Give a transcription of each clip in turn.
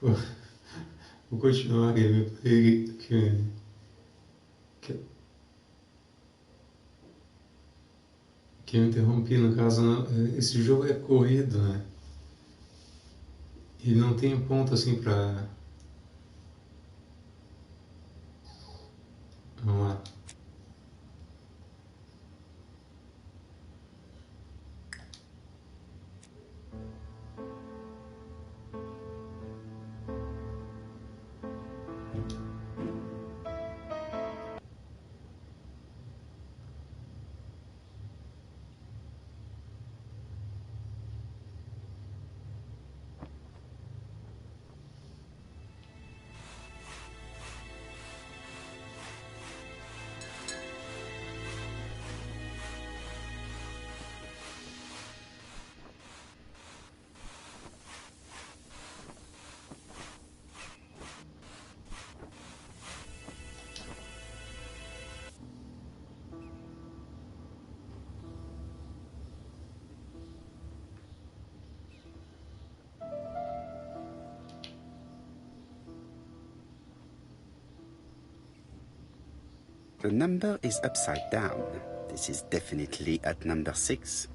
Vou continuar aqui que eu interrompi. No caso, esse jogo é corrido, né? Ele não tem ponto assim pra... Vamos lá. The number is upside down. This is definitely at number 6.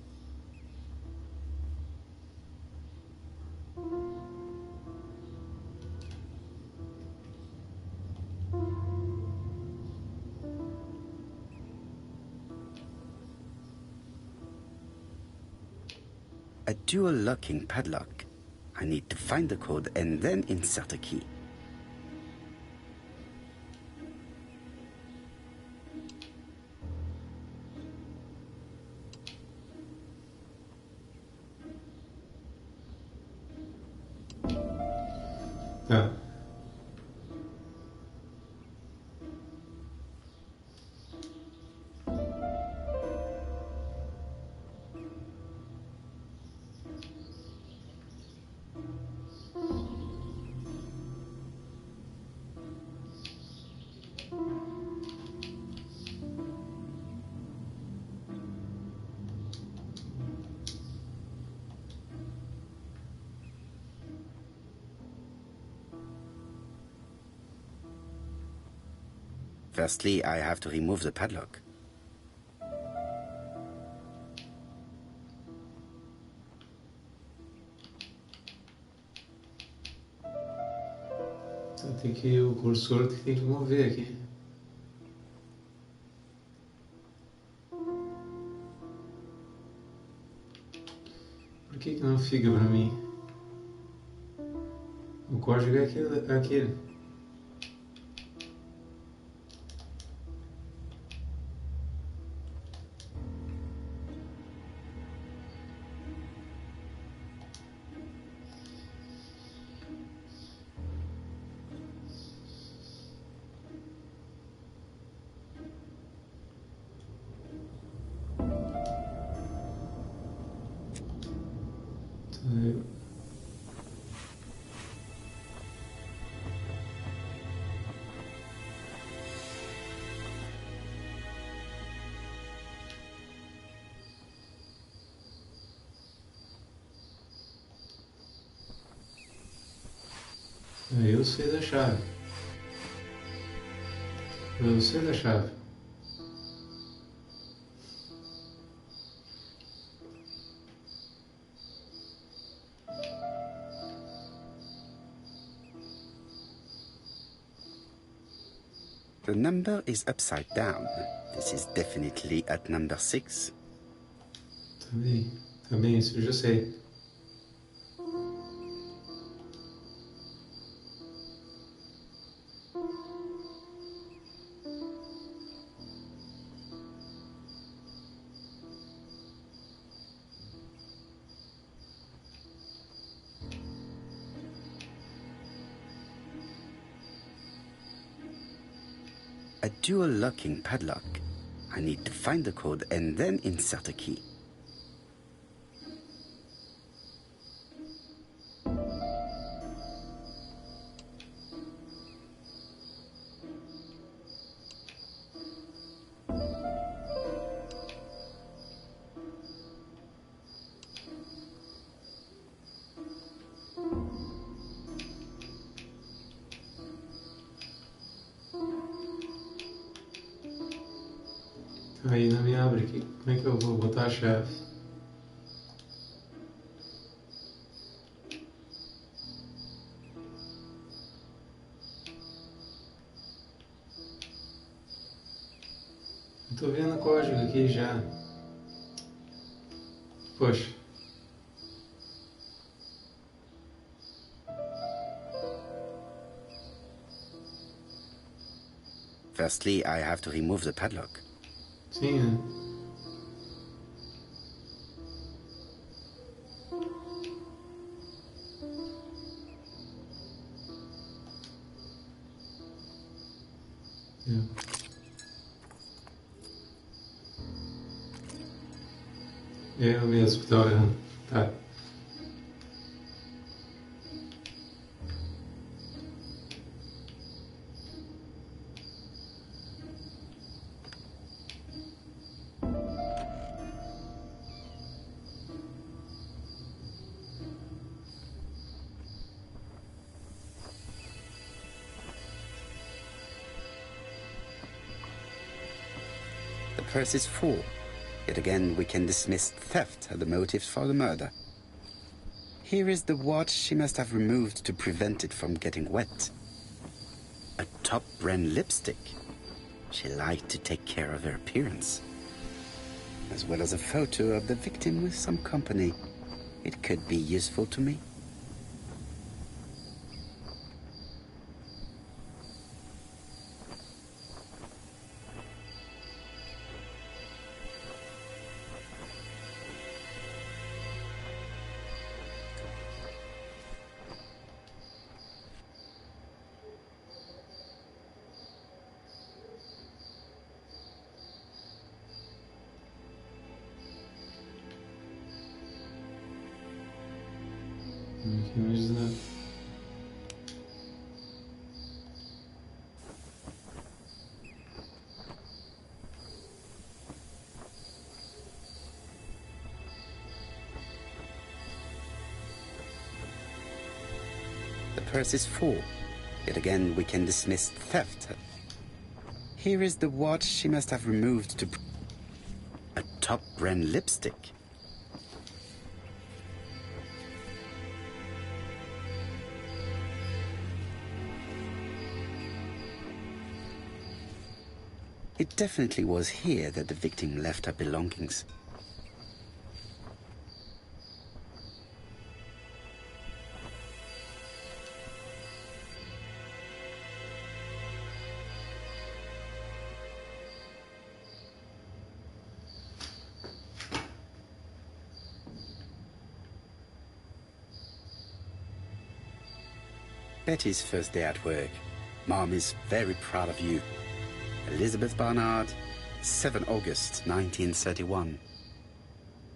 A dual locking padlock. I need to find the code and then insert a key. Tá. Firstly, I have to remove the padlock. Então tem que... O cursor tem que mover aqui. Por que não fica pra mim? O código é aquele. Eu sei da chave. Eu sei da chave. The number is upside down. This is definitely at number 6. Também, isso eu já sei. A dual locking padlock. I need to find the code and then insert a key. Aí não me abre aqui. Como é que eu vou botar a chave? Eu tô vendo o código aqui já. Poxa. Firstly, I have to remove the padlock. Sim, né? É eu mesmo que tava errando. Tá. The purse is full. Yet again, we can dismiss theft as the motive for the murder. Here is the watch she must have removed to prevent it from getting wet. A top brand lipstick. She liked to take care of her appearance. As well as a photo of the victim with some company. It could be useful to me. Aqui não diz nada. The purse is full. Yet again, we can dismiss theft. Here is the watch she must have removed to... A top brand lipstick. It definitely was here that the victim left her belongings. Betty's first day at work. Mom is very proud of you. Elizabeth Barnard, 7 August 1931.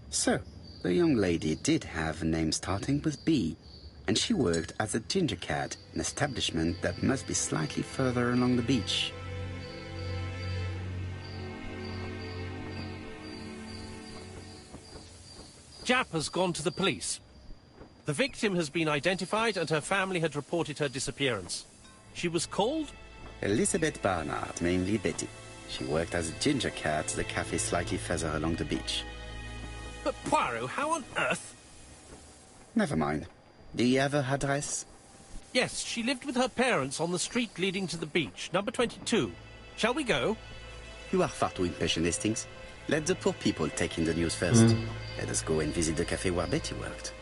So, the young lady did have a name starting with B, and she worked as a ginger cat, an establishment that must be slightly further along the beach. Jap has gone to the police. The victim has been identified and her family had reported her disappearance. She was called? Elizabeth Barnard, mainly Betty. She worked as a ginger cat at the cafe slightly further along the beach. But Poirot, how on earth? Never mind. Do you have her address? Yes, she lived with her parents on the street leading to the beach, number 22. Shall we go? You are far too impatient, Hastings. Let the poor people take in the news first. Let us go and visit the cafe where Betty worked.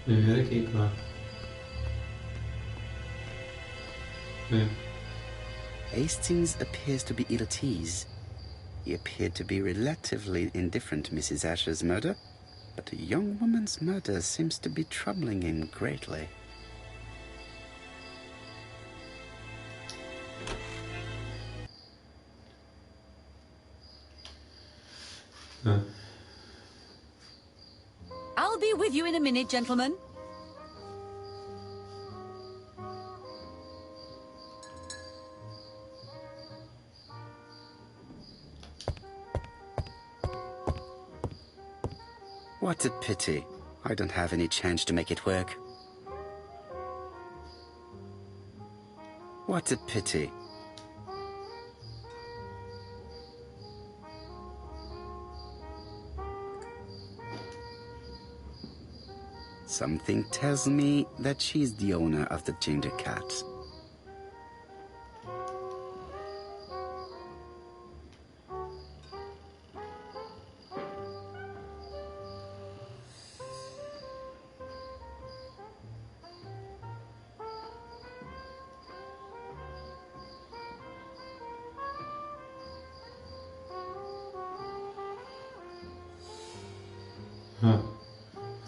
Primeiro aqui, claro. É. Hastings appears to be ill at ease. He appeared to be relatively indifferent to Mrs. Asher's murder, but a young woman's murder seems to be troubling him greatly. I'll be with you in a minute, gentlemen. What a pity. I don't have any change to make it work. What a pity. Something tells me that she's the owner of the ginger cat.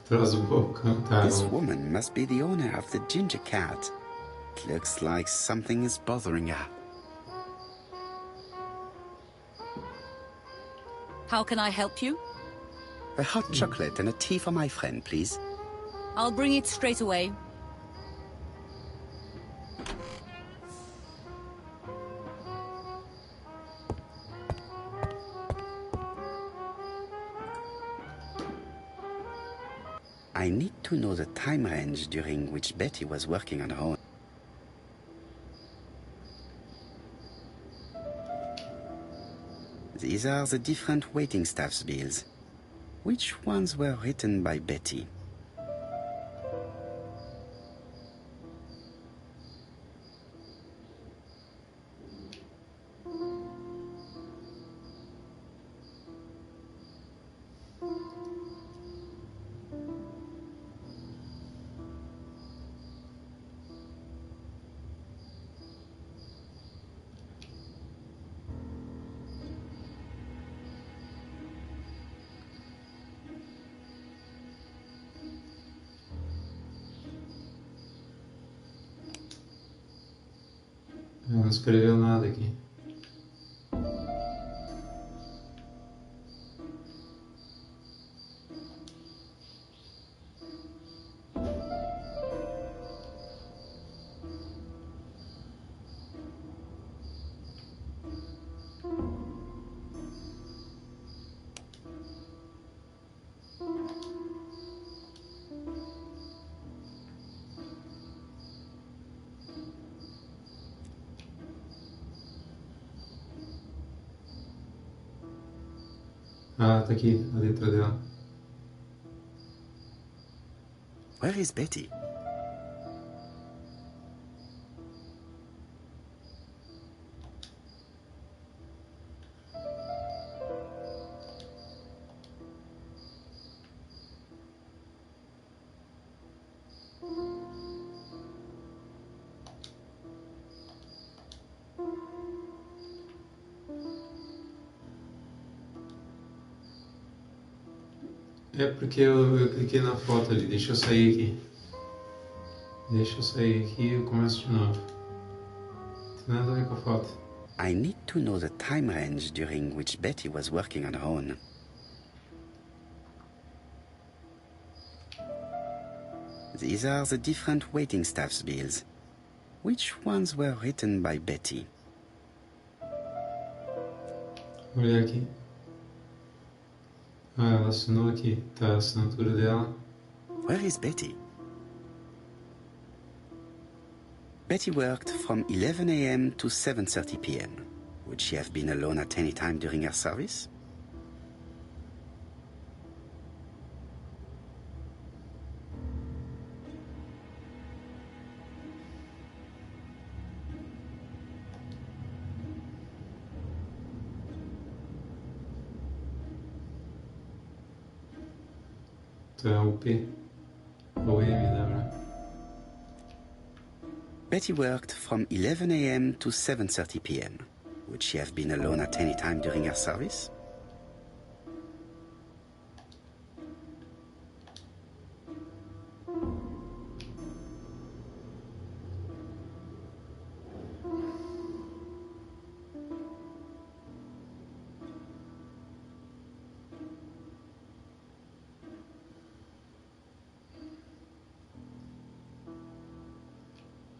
Atrás do balcão, tá? This woman must be the owner of the ginger cat. It looks like something is bothering her. How can I help you? A hot chocolate and a tea for my friend, please. I'll bring it straight away. I need to know the time range during which Betty was working on her own. These are the different waiting staff's bills. Which ones were written by Betty? Não escreveu nada aqui. Ah, tá aqui a letra dela. Where is Betty? É porque eu cliquei na foto ali. Deixa eu sair aqui. Deixa eu sair aqui e eu começo de novo. Não tem nada a ver com a foto. I need to know the time range during which Betty was working on her own. These are the different waiting staff's bills. Which ones were written by Betty? Olha aqui. Ah, ela assinou aqui. Tá a assinatura dela. Where is Betty? Betty worked from 11 a.m. to 7:30 p.m. Would she have been alone at any time during her service? Tá o P. Ou M, dá pra... Betty worked from 11 a.m. to 7:30 p.m. Would she have been alone at any time during her service?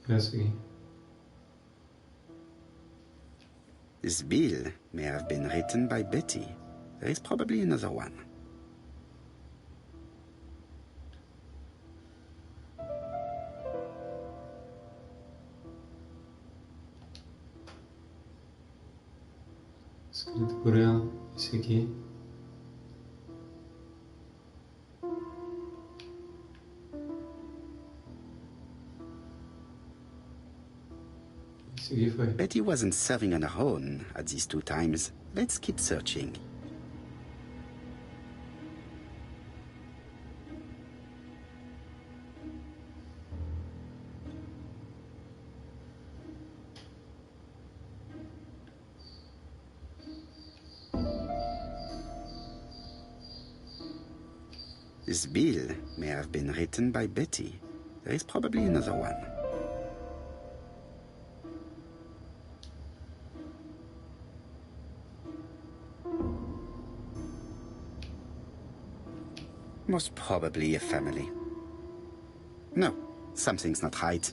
Essa aqui. This bill may have been written by Betty. There is probably another one. Escrito por ela. Esse aqui. Esse aqui foi. Betty wasn't serving on her own at these two times. Let's keep searching. This bill may have been written by Betty. There is probably another one. Most probably a family. No, something's not right.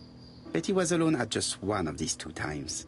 Betty was alone at just one of these two times.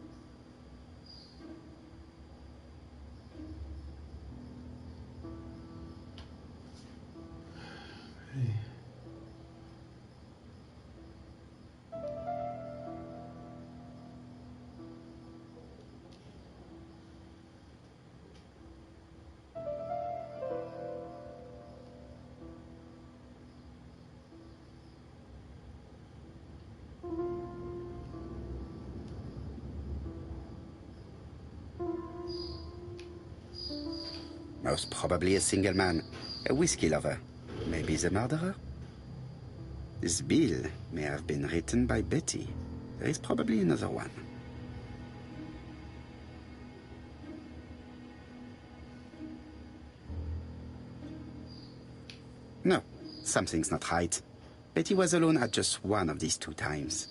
Most probably a single man, a whiskey lover. Maybe the murderer? This bill may have been written by Betty. There is probably another one. No, something's not right. Betty was alone at just one of these two times.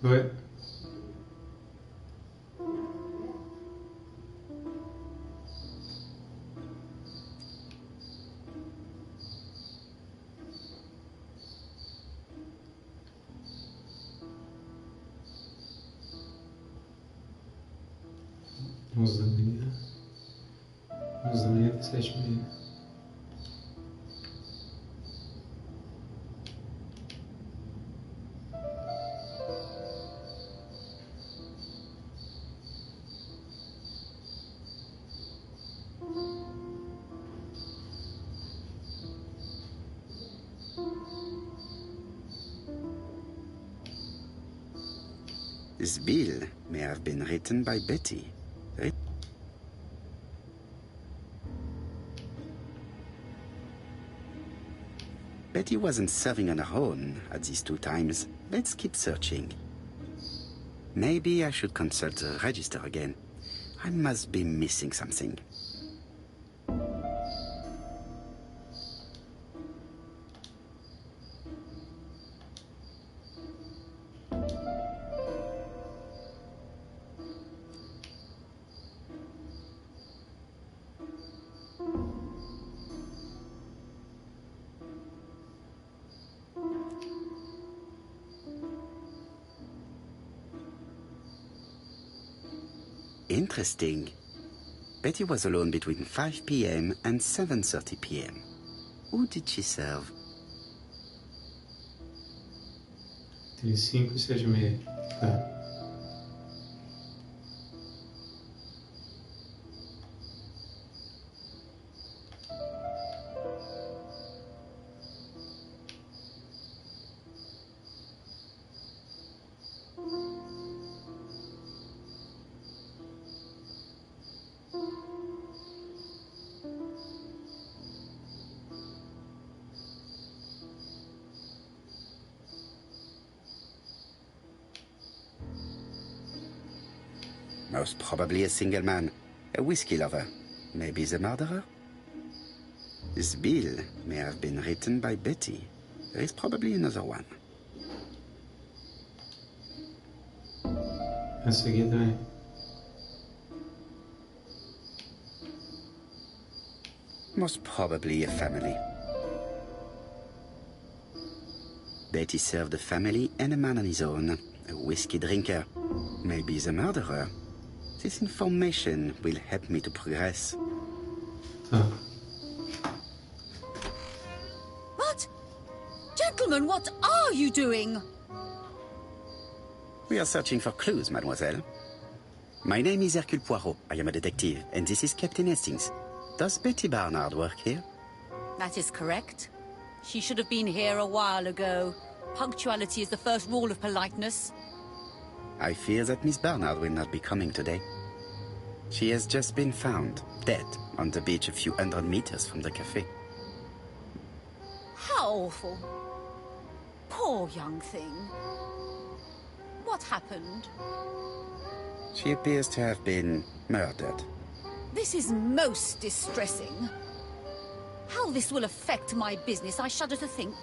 Oi. Onze da manhã. 7h30. This bill may have been written by Betty. Betty wasn't serving on her own at these two times. Let's keep searching. Maybe I should consult the register again. I must be missing something. Interesting. Betty was alone between 5 p.m. and 7:30 p.m. Who did she serve? Entre 5 e 7h30. Tá. Most probably a single man, a whiskey lover. Maybe the murderer? This bill may have been written by Betty. There is probably another one. Essa aqui também. Most probably a family. Betty served a family and a man on his own, a whiskey drinker. Maybe the murderer. This information will help me to progress. Tá. What? Gentlemen, what are you doing? We are searching for clues, mademoiselle. My name is Hercule Poirot. I am a detective, and this is Captain Hastings. Does Betty Barnard work here? That is correct. She should have been here a while ago. Punctuality is the first rule of politeness. I fear that Miss Barnard will not be coming today. She has just been found, dead, on the beach a few hundred meters from the cafe. How awful. Poor young thing. What happened? She appears to have been murdered. This is most distressing. How this will affect my business, I shudder to think.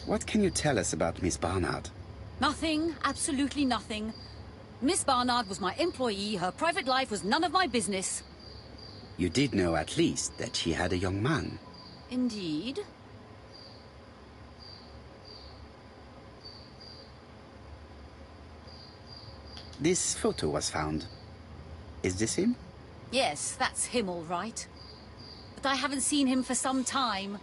What can you tell us about Miss Barnard? Nothing, absolutely nothing. Miss Barnard was my employee. Her private life was none of my business. You did know at least that she had a young man. Indeed. This photo was found. Is this him? Yes, that's him all right. But I haven't seen him for some time.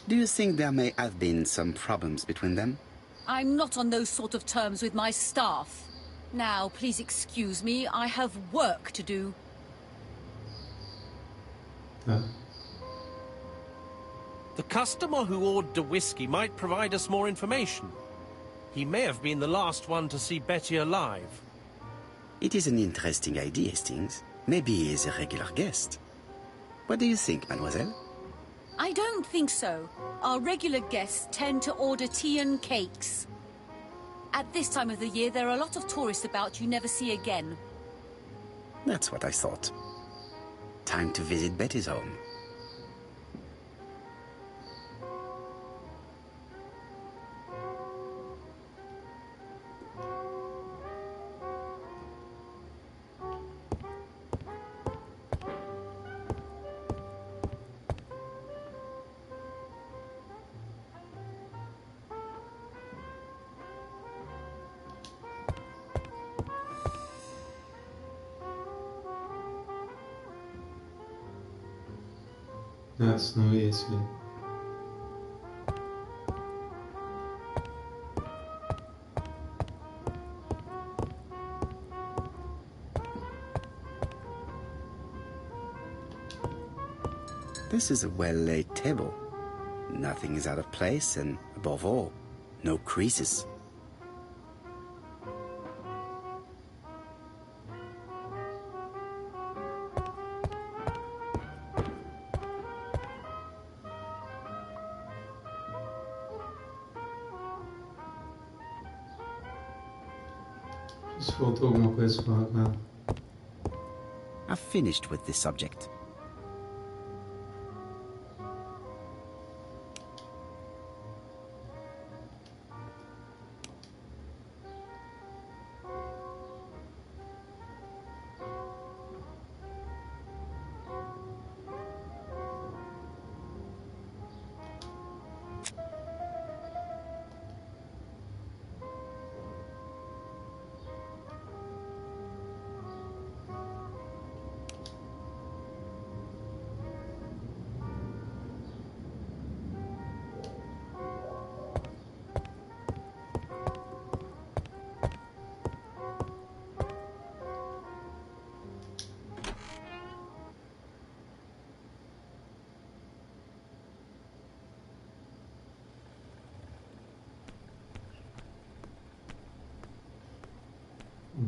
Do you think there may have been some problems between them? I'm not on those sort of terms with my staff. Now, please excuse me, I have work to do. Tá. The customer who ordered the whiskey might provide us more information. He may have been the last one to see Betty alive. It is an interesting idea, Hastings. Maybe he is a regular guest. What do you think, mademoiselle? I don't think so. Our regular guests tend to order tea and cakes. At this time of the year, there are a lot of tourists about you never see again. That's what I thought. Time to visit Betty's home. Nossa, não é esse, velho. This is a well-laid table. Nothing is out of place, and above all, no creases. Se faltou alguma coisa pra falar com ela. I've finished with this subject.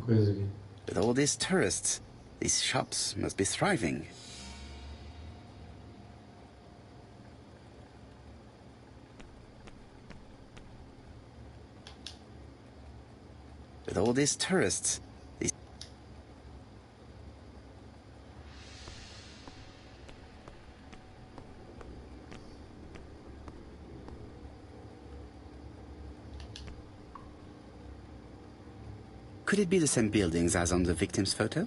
coisa aqui. With all these tourists, these shops must be thriving. With all these tourists, these... Could it be the same buildings as on the victim's photo?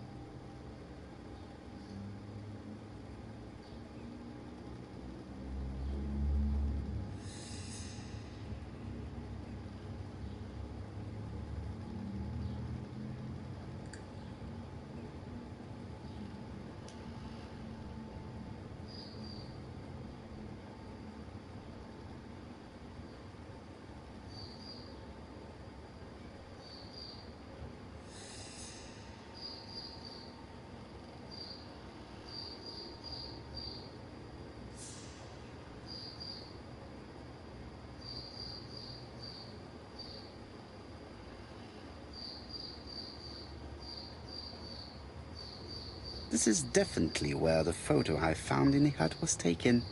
This is definitely where the photo I found in the hut was taken.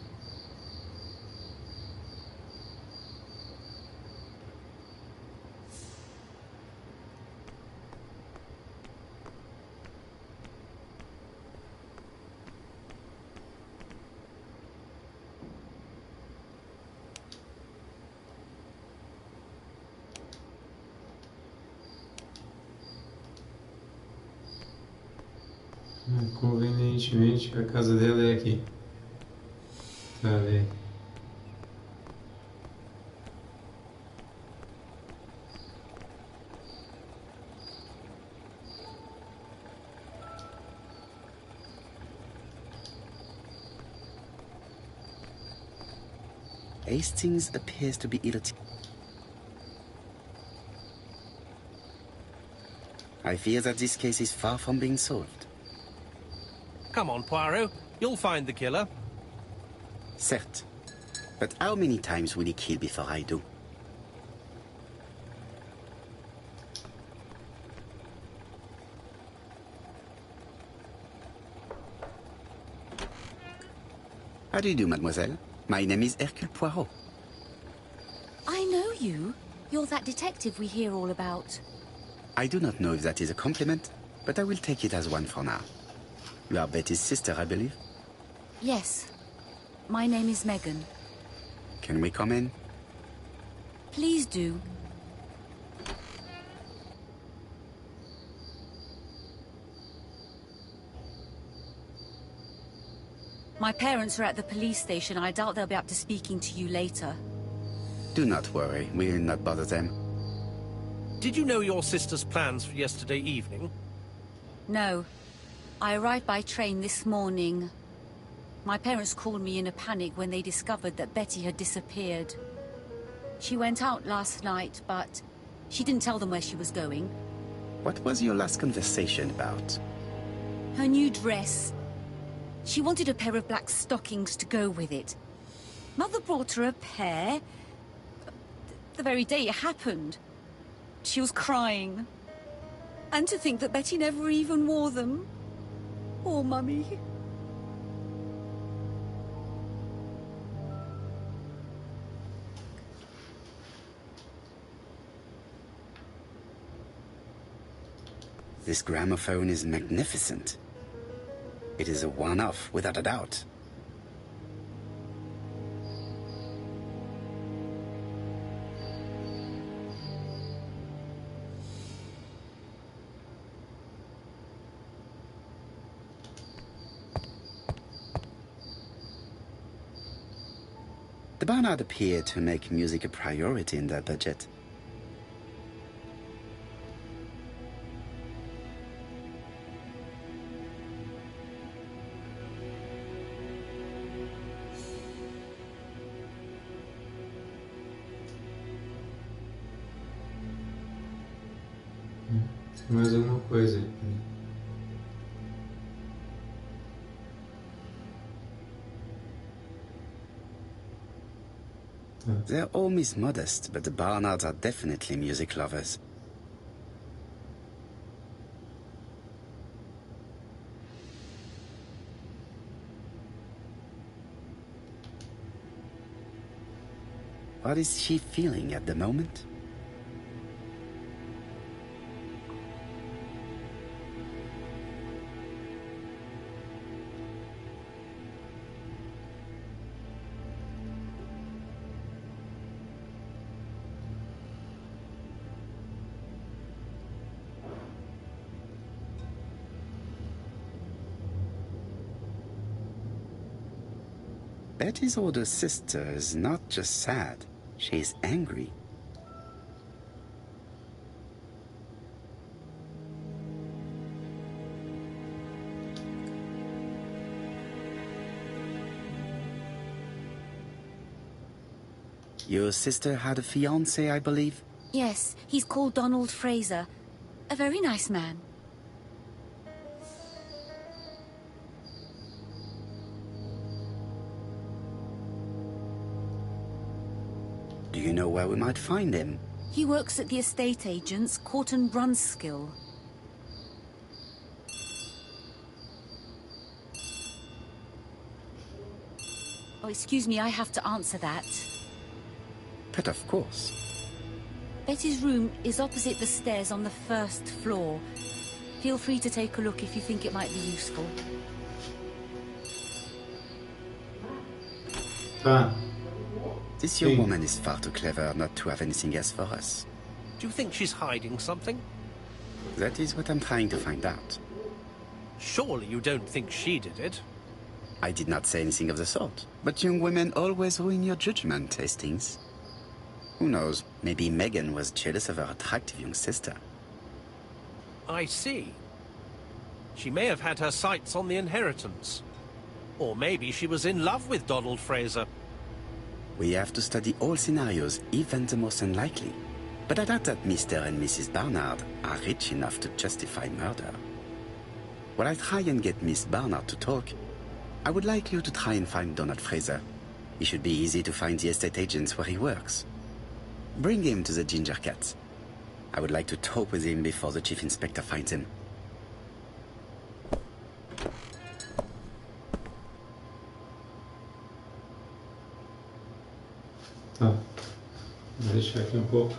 Convenientemente, a casa dela é aqui. Tá bem. Hastings appears to be ill. I fear that this case is far from being solved. Come on, Poirot. You'll find the killer. Certes. But how many times will he kill before I do? How do you do, mademoiselle? My name is Hercule Poirot. I know you. You're that detective we hear all about. I do not know if that is a compliment, but I will take it as one for now. You are Betty's sister, I believe? Yes. My name is Megan. Can we come in? Please do. My parents are at the police station. I doubt they'll be up to speaking to you later. Do not worry, we will not bother them. Did you know your sister's plans for yesterday evening? No. I arrived by train this morning. My parents called me in a panic when they discovered that Betty had disappeared. She went out last night, but she didn't tell them where she was going. What was your last conversation about? Her new dress. She wanted a pair of black stockings to go with it. Mother brought her a pair. The very day it happened. She was crying. And to think that Betty never even wore them. Poor Mummy. This gramophone is magnificent. It is a one-off, without a doubt. The Barnard appeared to make music a priority in their budget. Tem mais alguma coisa aí. They're all Miss Modest, but the Barnards are definitely music lovers. What is she feeling at the moment? Betty's older sister is not just sad, she is angry. Your sister had a fiancé, I believe? Yes, he's called Donald Fraser. A very nice man. Do you know where we might find him? He works at the estate agent's, Corton Brunskill. Oh, excuse me, I have to answer that. But of course. Betty's room is opposite the stairs on the first floor. Feel free to take a look if you think it might be useful. This young woman is far too clever not to have anything else for us. Do you think she's hiding something? That is what I'm trying to find out. Surely you don't think she did it? I did not say anything of the sort. But young women always ruin your judgment, Hastings. Who knows, maybe Megan was jealous of her attractive young sister. I see. She may have had her sights on the inheritance. Or maybe she was in love with Donald Fraser. We have to study all scenarios, even the most unlikely. But I doubt that Mr. and Mrs. Barnard are rich enough to justify murder. While I try and get Miss Barnard to talk, I would like you to try and find Donald Fraser. It should be easy to find the estate agents where he works. Bring him to the Ginger Cat. I would like to talk with him before the Chief Inspector finds him. Tá, vou deixar aqui pouco.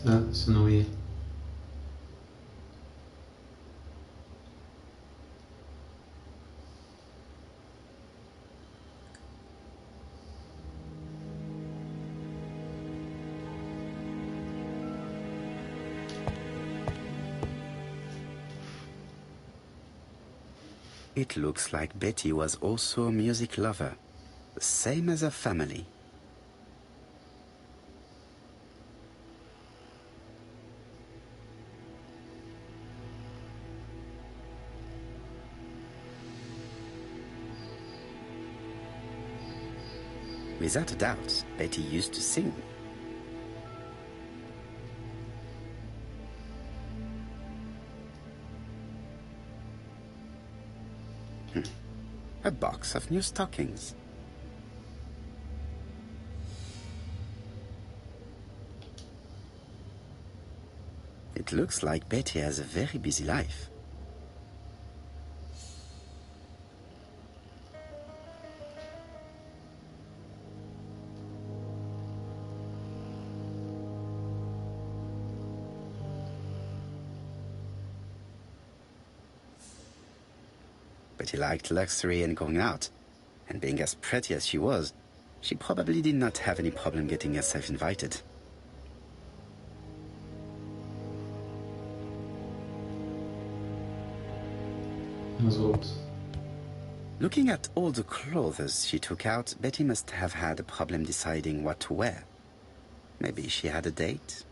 Tá, se não ia. It looks like Betty was also a music lover, the same as her family. Without a doubt, Betty used to sing. A box of new stockings. It looks like Betty has a very busy life. Betty liked luxury and going out, and being as pretty as she was, she probably did not have any problem getting herself invited. Looking at all the clothes she took out, Betty must have had a problem deciding what to wear. Maybe she had a date?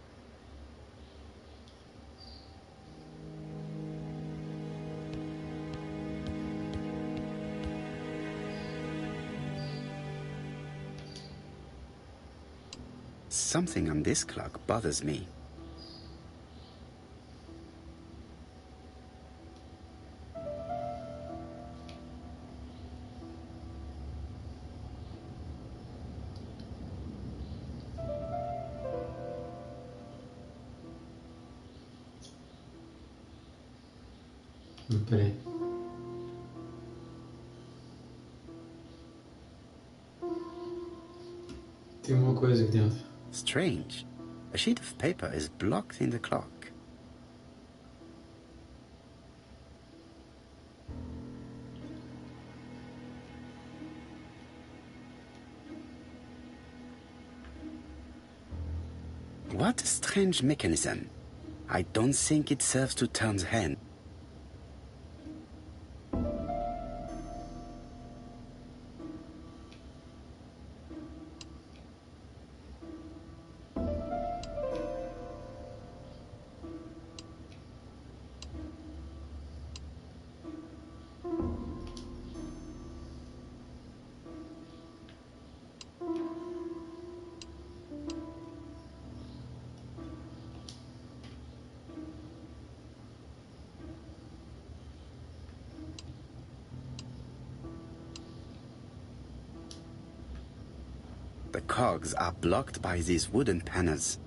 something on this clock bothers me. Peraí. Tem uma coisa aqui dentro. Strange. A sheet of paper is blocked in the clock. What a strange mechanism. I don't think it serves to turn the hand. The cogs are blocked by these wooden panels.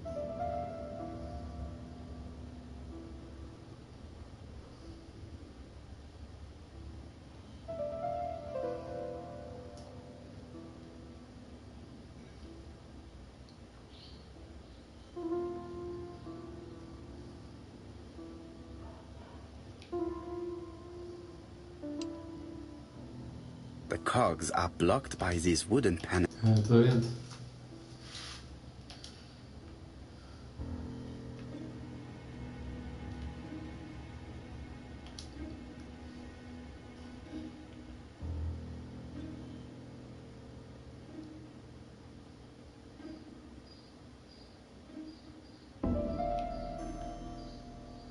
The cogs are blocked by these wooden panels. Tô vendo.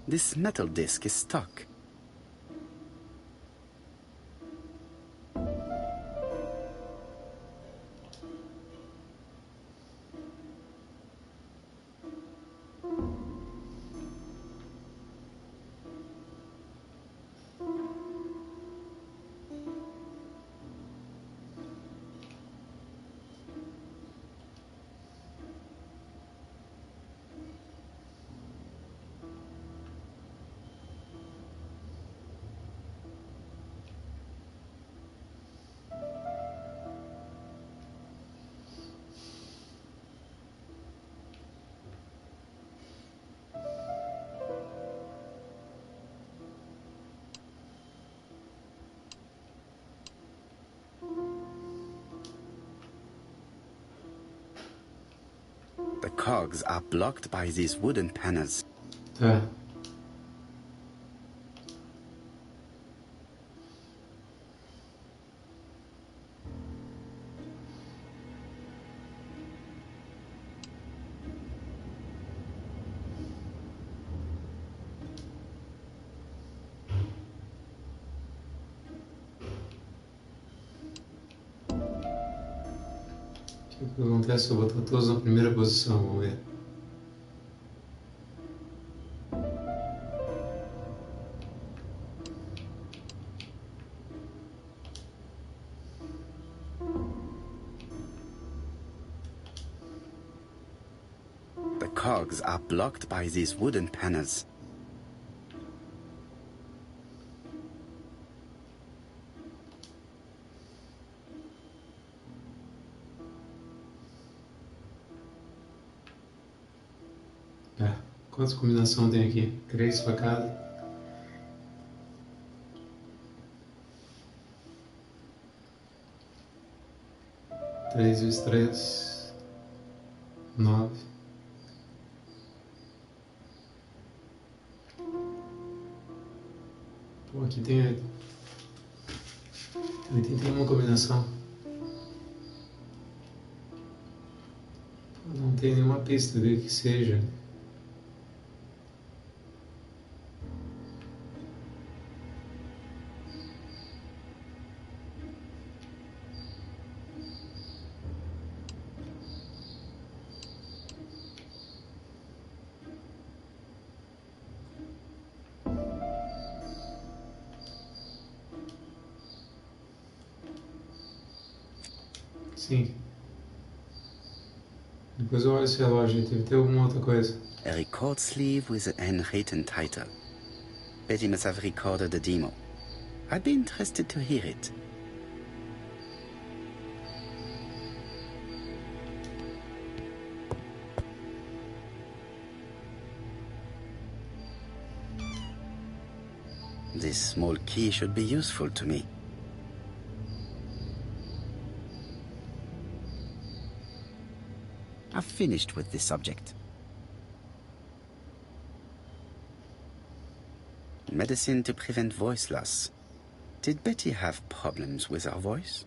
This metal disc is stuck. The cogs are blocked by these wooden panels. Tá. O que acontece se eu botar todos na primeira posição? Vamos ver. The cogs are blocked by these wooden panels. Quantas combinações tem aqui? 3 facadas. Três vezes 3. 9. Pô, aqui tem 81 combinação. Não tem nenhuma pista do que seja. Sim. Depois eu olho esse relógio, deve ter alguma outra coisa. A record sleeve with a handwritten title. Betty must have recorded the demo. I'd be interested to hear it. This small key should be useful to me. I've finished with this subject. Medicine to prevent voice loss. Did Betty have problems with her voice?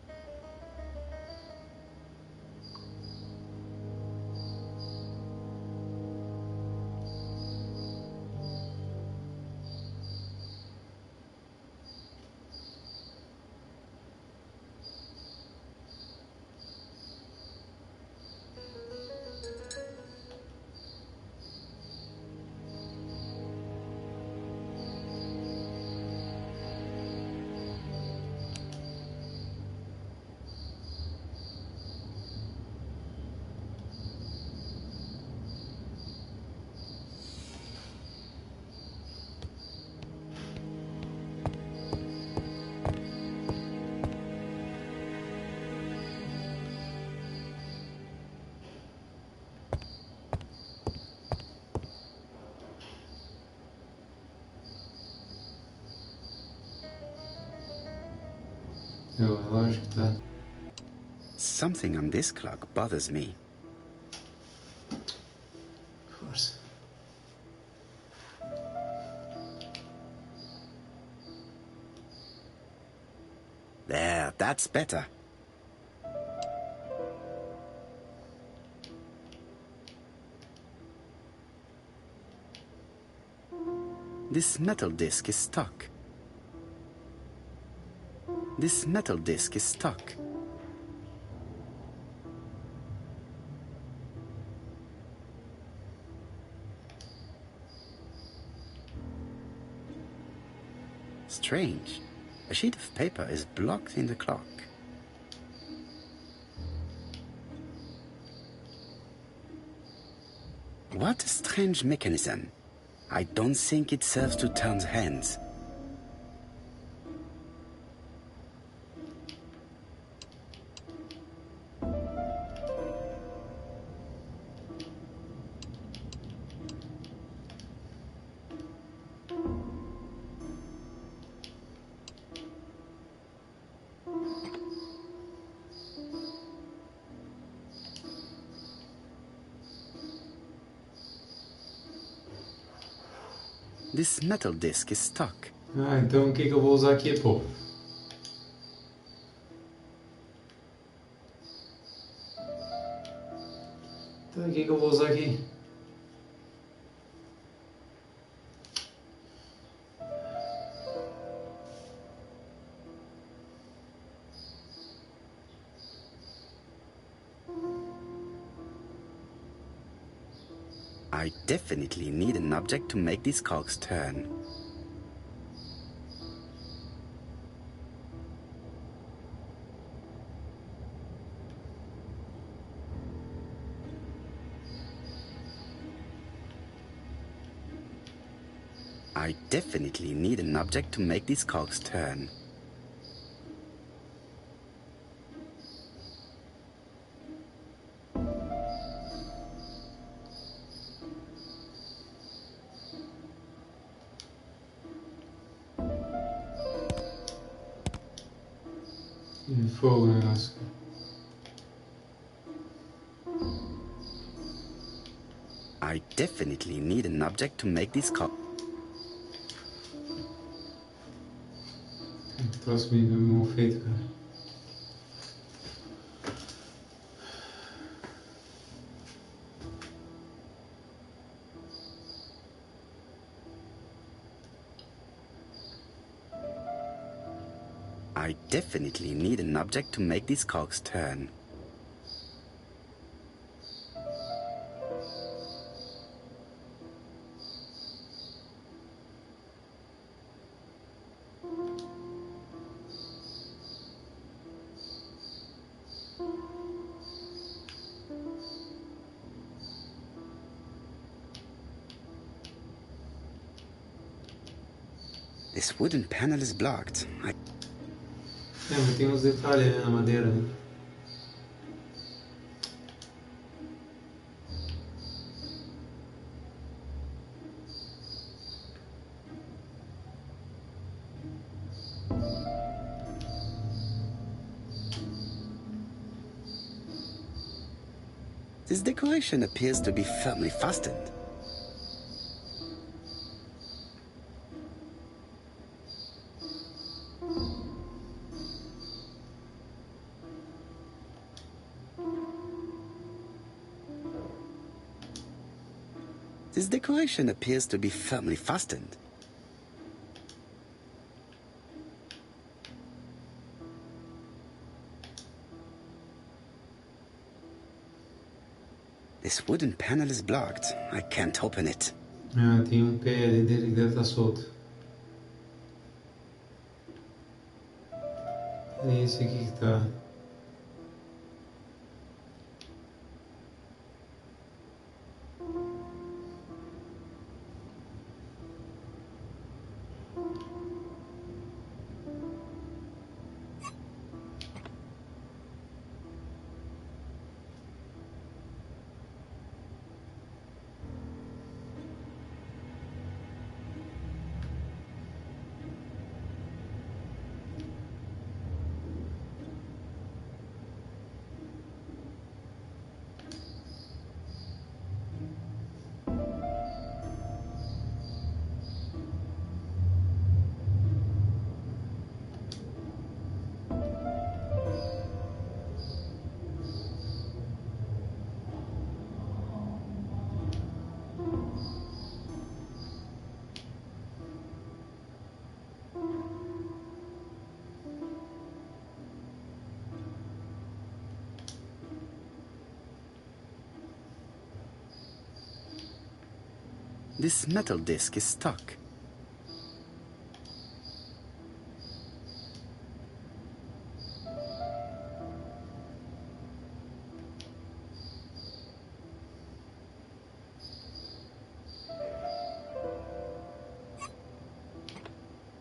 É o relógio que tá. Something on this clock bothers me. Força. There, that's better. This metal disc is stuck. This metal disc is stuck. Strange. A sheet of paper is blocked in the clock. What a strange mechanism. I don't think it serves to turn the hands. This metal disc is stuck. Ah, então o que eu vou usar aqui, pô? Então o que eu vou usar aqui? I definitely need an object to make these cogs turn. I definitely need an object to make these cogs turn. Fogo o negócio. I definitely need an object to make these cogs. Que troço bem mal feito, cara. I definitely need an object to make these cogs turn. This wooden panel is blocked. Mas tem uns detalhes, né, na madeira, né? This decoration appears to be firmly fastened. This decoration appears to be firmly fastened. This wooden panel is blocked. I can't open it. Ah, tem pé ali dele que deve estar solto. É esse aqui que tá. This metal disc is stuck.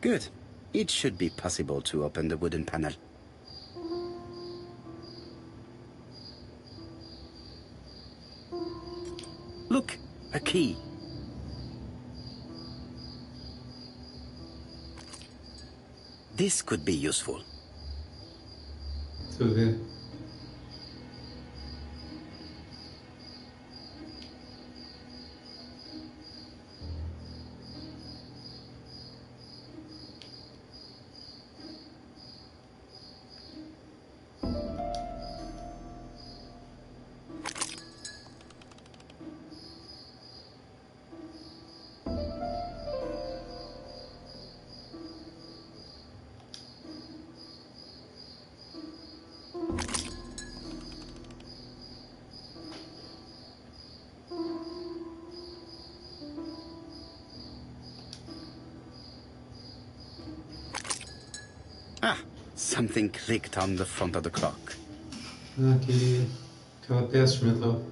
Good. It should be possible to open the wooden panel. Look, a key. This could be useful. Deixa eu ver. Ah, something clicked on the front of the clock. Aquela peça de metal.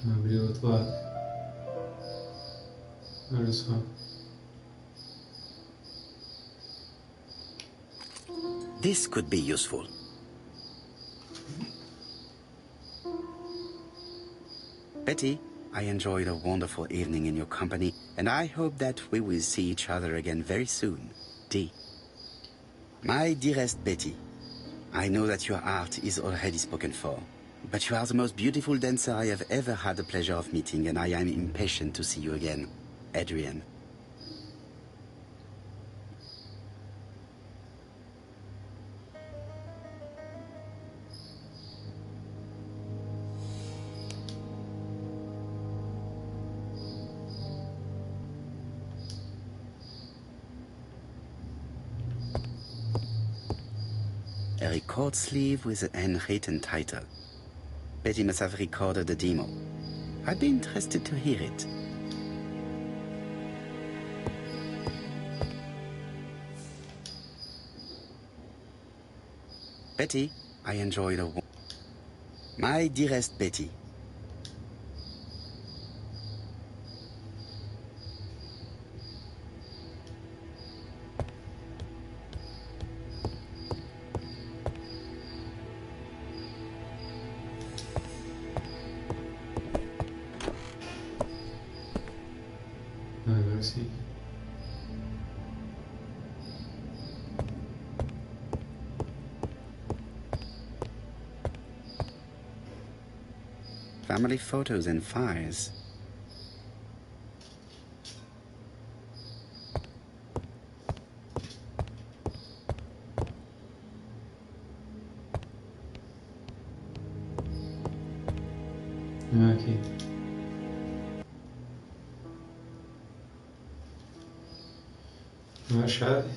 Abrir o outro lado. Olha só. This could be useful. Betty, I enjoyed a wonderful evening in your company, and I hope that we will see each other again very soon. D. My dearest Betty, I know that your art is already spoken for, but you are the most beautiful dancer I have ever had the pleasure of meeting, and I am impatient to see you again. Adrian. A record sleeve with an handwritten title. Betty must have recorded the demo. I'd be interested to hear it. Betty, I enjoyed a... My dearest Betty. Agora sim. Family photos and files. Aqui. Uma chave.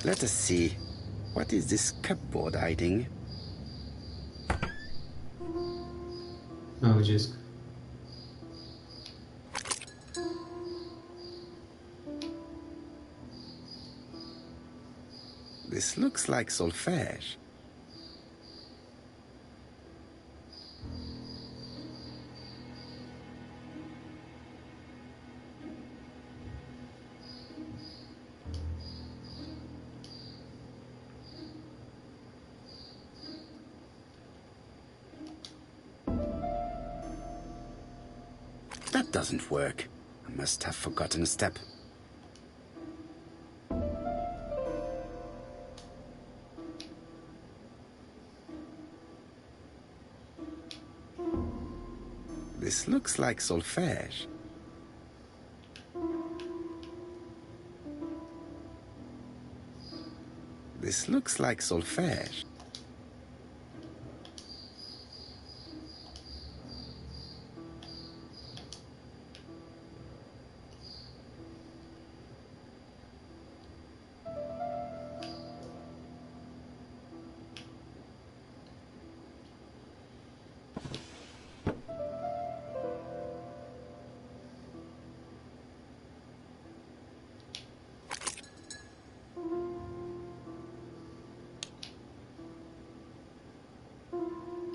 Let us see. What is this cupboard hiding? Ah, o disco. This looks like solfège. That doesn't work. I must have forgotten a step. This looks like solfège. This looks like solfège.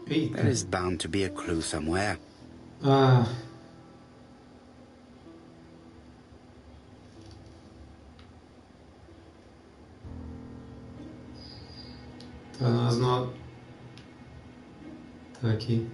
Eita. There is bound to be a clue somewhere. Ah. Tá nas notas. Tá aqui.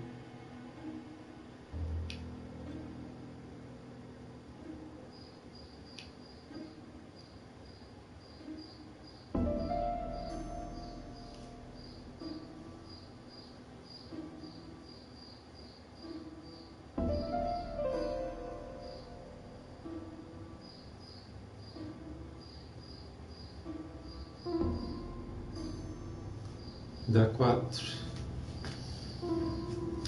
Dá 4.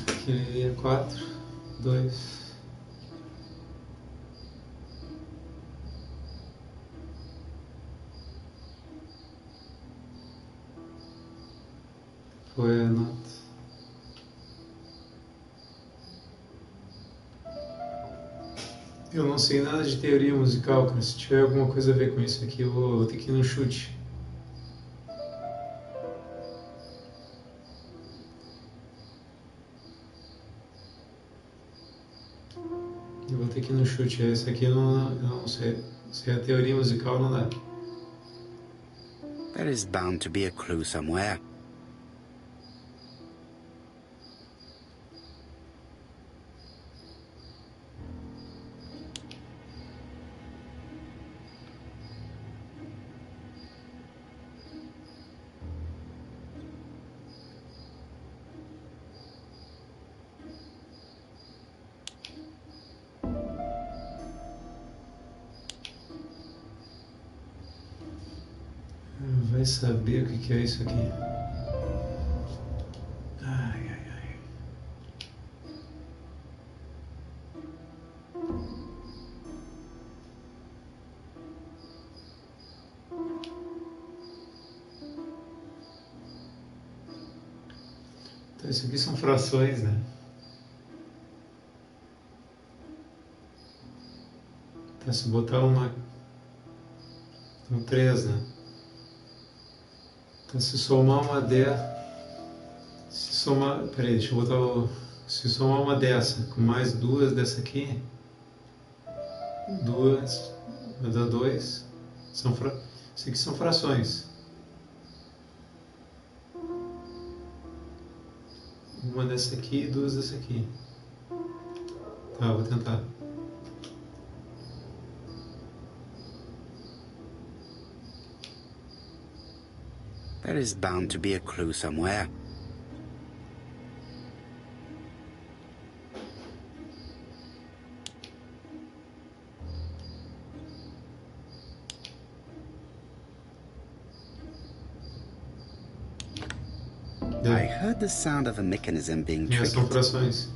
Aqui é 4, 2. Foi a nota. Eu não sei nada de teoria musical, cara. Se tiver alguma coisa a ver com isso aqui, eu vou ter que ir no chute. Eu vou ter que ir no chute. Esse aqui eu não sei. Se é a teoria musical, não dá. There is bound to be a clue somewhere. Vai saber o que é isso aqui. Ai, ai, ai. Então, isso aqui são frações, né? Tá, se botar uma... Então 3, né? Então se somar uma dessa... Se somar... Peraí, deixa eu botar o... Se somar uma dessa com mais 2 dessa aqui... 2... Vai dar 2... Isso aqui são frações. Uma dessa aqui e 2 dessa aqui. Tá, vou tentar. There is bound to be a clue somewhere. I heard the sound of a mechanism being São triggered. frações.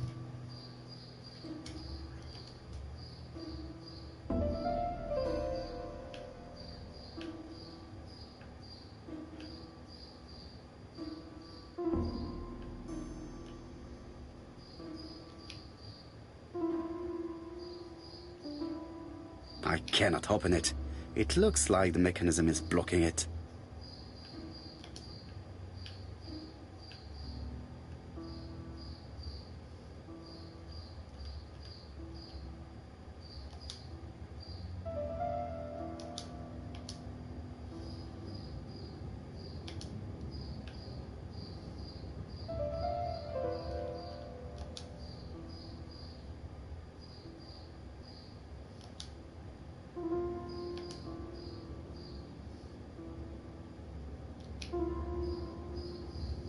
I cannot open it. It looks like the mechanism is blocking it.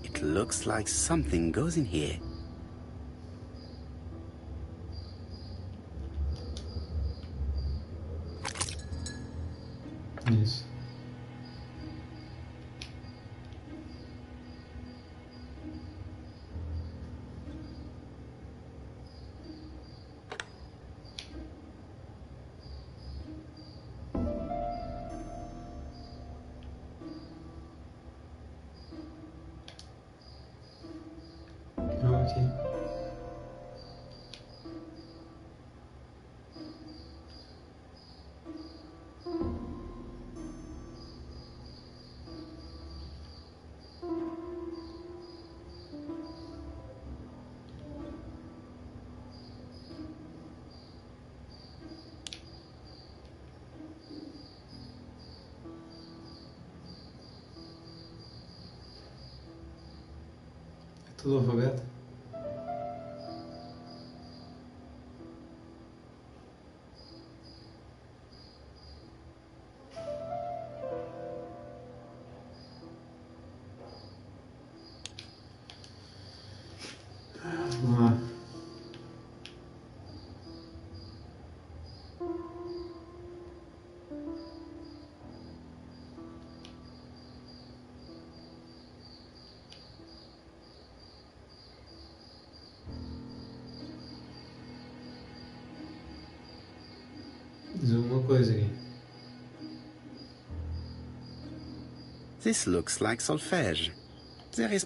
It looks like something goes in here. Isso. Aqui. É tudo alfabeto? Vamos lá. Diz alguma coisa aqui. This looks like solfège. There is...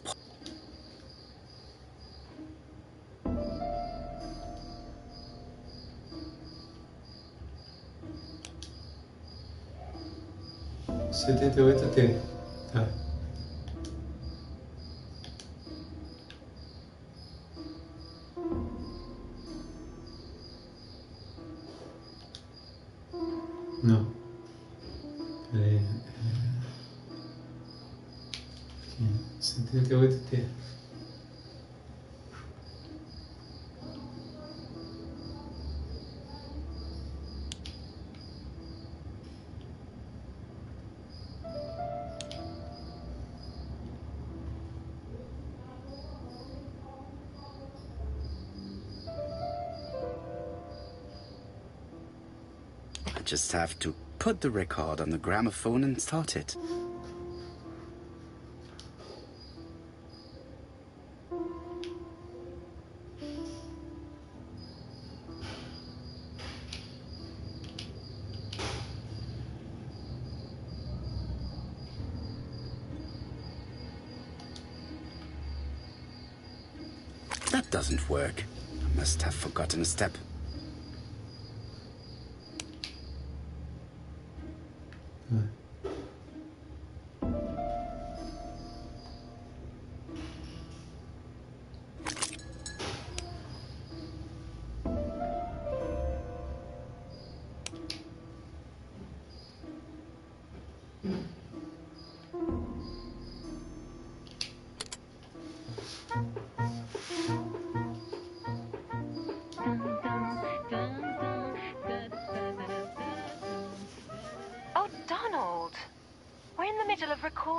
T. Tá. Não. Peraí. Aqui. 78T. I just have to put the record on the gramophone and start it. That doesn't work. I must have forgotten a step.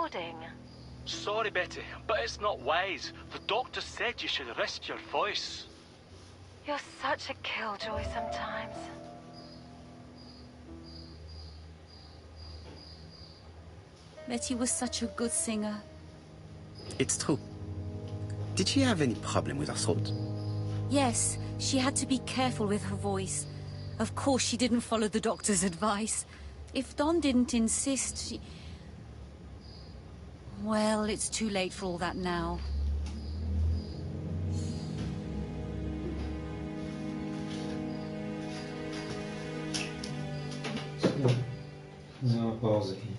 recording. Sorry, Betty, but it's not wise. The doctor said you should rest your voice. You're such a killjoy sometimes. Betty was such a good singer. It's true. Did she have any problem with her throat? Yes, she had to be careful with her voice. Of course, she didn't follow the doctor's advice. If Don didn't insist, she... Well, it's too late for all that now. Vou fazer uma pausa aqui.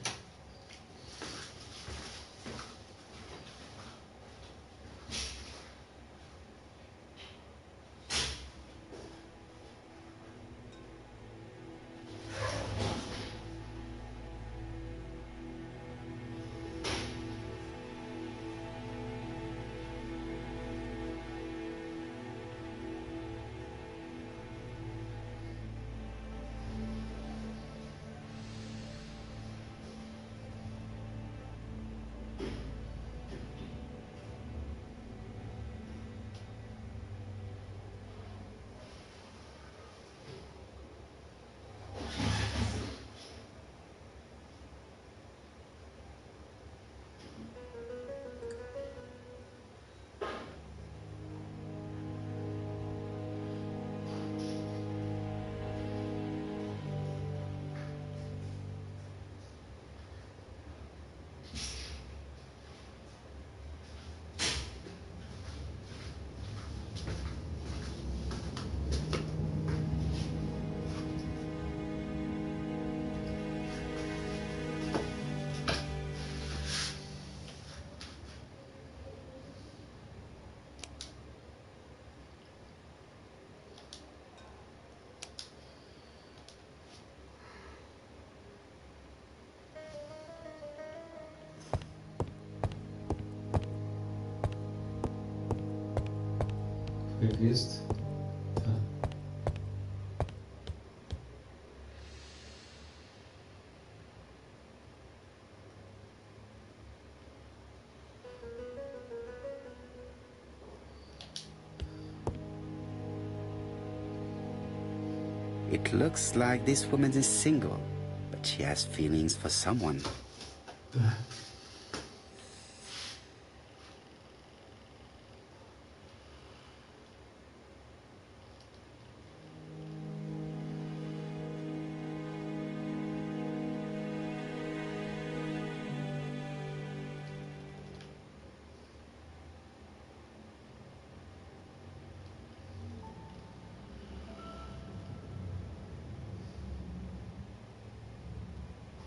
Foi visto? Tá. It looks like this woman is single, but she has feelings for someone.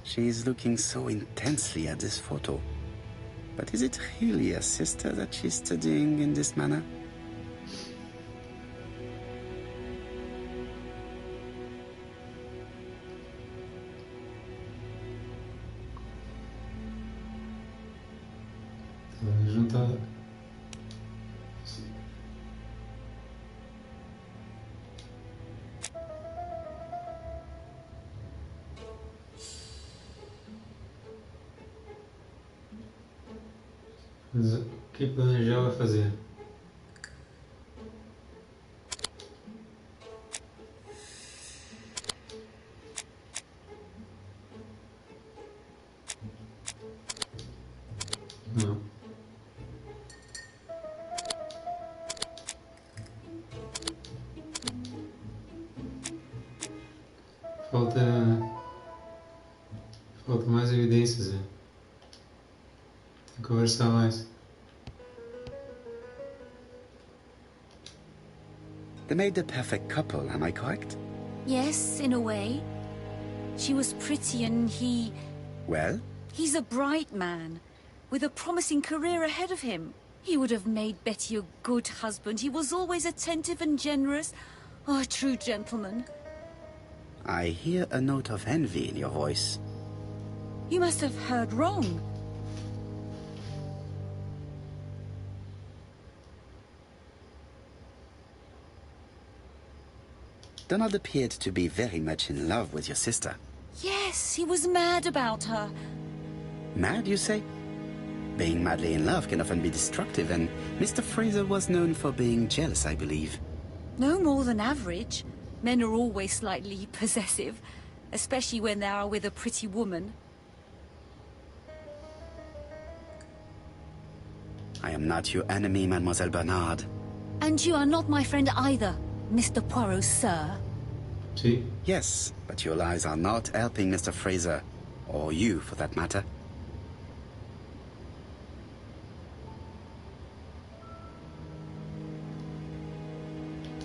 She is looking so intensely at this photo. But is it really a sister that she's studying in this manner? Juntar. O que planejar vai fazer? Não. Falta mais evidências, né? Tem que conversar mais. They made the perfect couple, am I correct? Yes, in a way. She was pretty and he... Well? He's a bright man, with a promising career ahead of him. He would have made Betty a good husband. He was always attentive and generous. Oh, a true gentleman. I hear a note of envy in your voice. You must have heard wrong. Donald appeared to be very much in love with your sister. Yes, he was mad about her. Mad, you say? Being madly in love can often be destructive, and Mr. Fraser was known for being jealous, I believe. No more than average. Men are always slightly possessive, especially when they are with a pretty woman. I am not your enemy, Mademoiselle Bernard. And you are not my friend either, Mr. Poirot, sir. See? Yes, but your lies are not helping Mr. Fraser, or you, for that matter.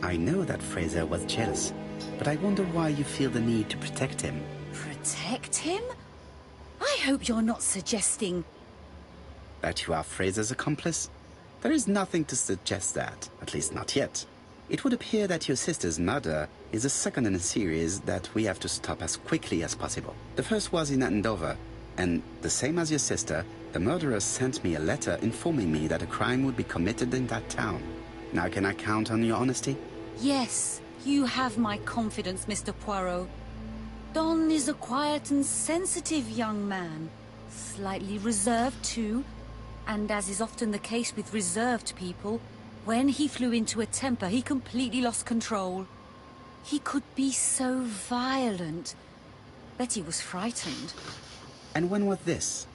I know that Fraser was jealous, but I wonder why you feel the need to protect him. Protect him? I hope you're not suggesting... That you are Fraser's accomplice? There is nothing to suggest that, at least not yet. It would appear that your sister's murder is the second in a series that we have to stop as quickly as possible. The first was in Andover, and the same as your sister, the murderer sent me a letter informing me that a crime would be committed in that town. Now can I count on your honesty? Yes, you have my confidence, Mr. Poirot. Don is a quiet and sensitive young man. Slightly reserved, too. And as is often the case with reserved people, when he flew into a temper, he completely lost control. He could be so violent. Betty was frightened. And when was this?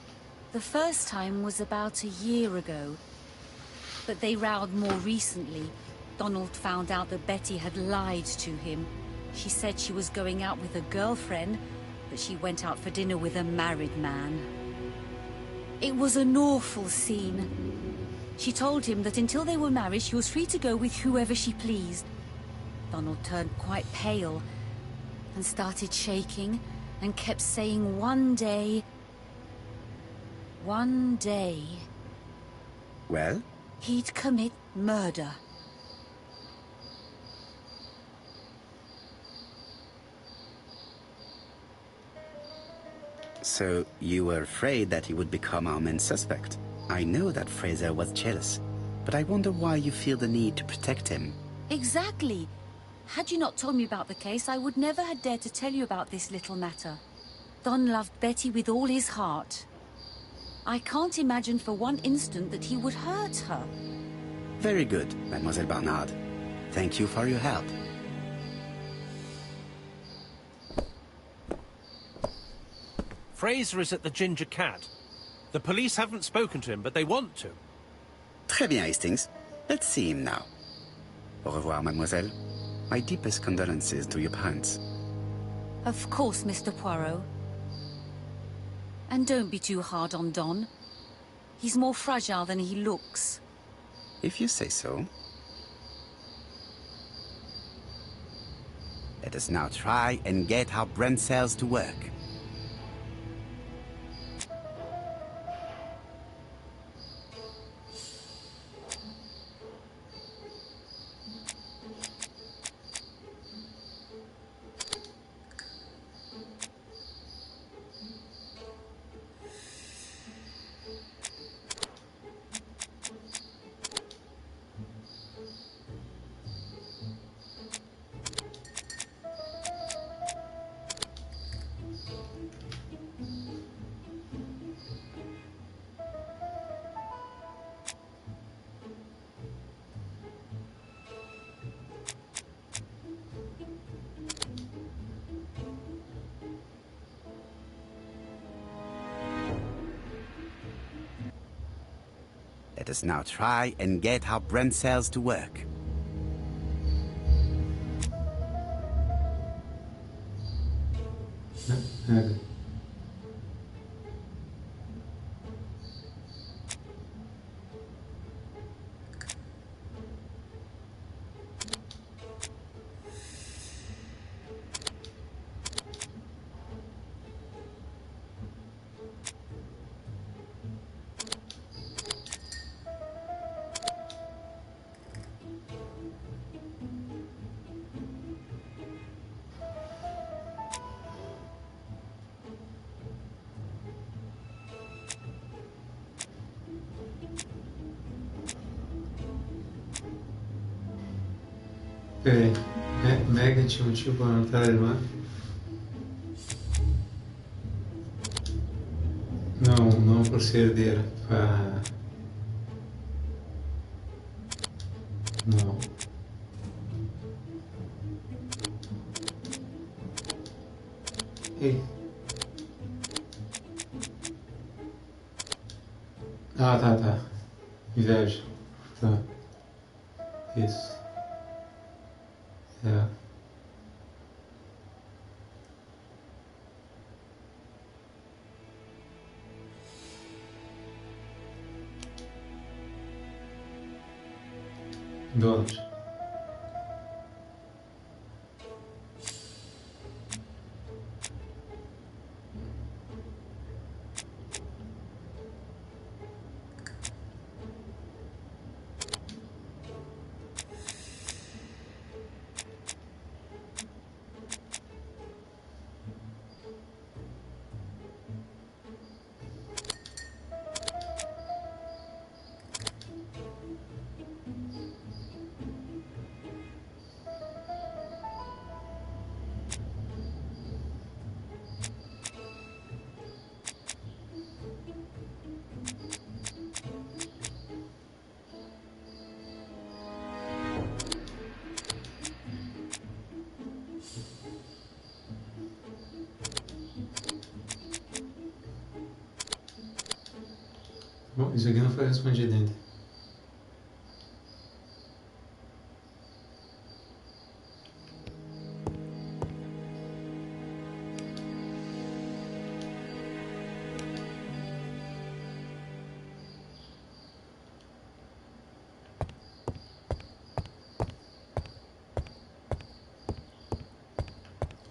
The first time was about a year ago. But they rowed more recently. Donald found out that Betty had lied to him. She said she was going out with a girlfriend, but she went out for dinner with a married man. It was an awful scene. She told him that until they were married, she was free to go with whoever she pleased. Donald turned quite pale and started shaking and kept saying one day... Well? He'd commit murder. So you were afraid that he would become our main suspect. I know that Fraser was jealous, but I wonder why you feel the need to protect him. Exactly. Had you not told me about the case, I would never have dared to tell you about this little matter. Don loved Betty with all his heart. I can't imagine for one instant that he would hurt her. Very good, Mademoiselle Bernard. Thank you for your help. Fraser is at the Ginger Cat. The police haven't spoken to him, but they want to. Très bien, Hastings. Let's see him now. Au revoir, mademoiselle. My deepest condolences to your parents. Of course, Mr. Poirot. And don't be too hard on Don. He's more fragile than he looks. If you say so. Let us now try and get our brain cells to work. Let us now try and get our brain cells to work. Peraí, Mega tinha motivo para matar a irmã? Não por ser herdeira. Ah. Não. Ei. Ah, tá. Inveja. Tá. Isso. É. $. Bom, isso aqui não foi respondido ainda.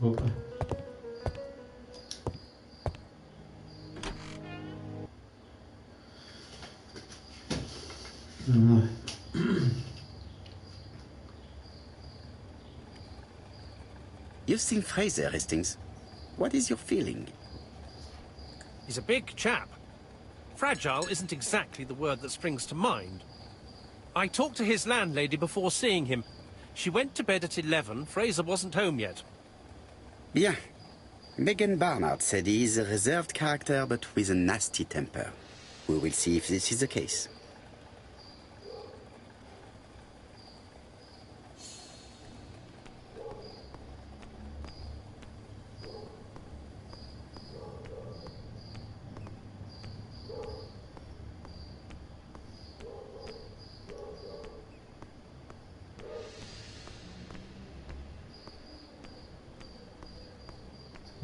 Opa. Vamos lá. You've seen Fraser, Hastings. What is your feeling? He's a big chap. Fragile isn't exactly the word that springs to mind. I talked to his landlady before seeing him. She went to bed at 11. Fraser wasn't home yet. Bien. Megan Barnard said he is a reserved character but with a nasty temper. We will see if this is the case.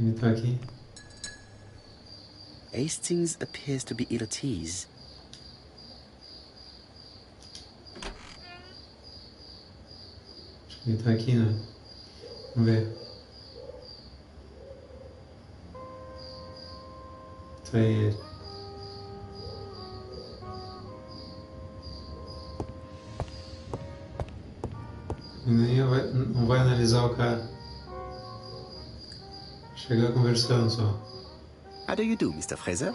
Ele tá aqui. Hastings appears to be ill at ease. Acho que ele tá aqui, né? Vamos ver. Tá aí ele. Não vai analisar o cara. Chegar conversando só. How do you do, Mr. Fraser?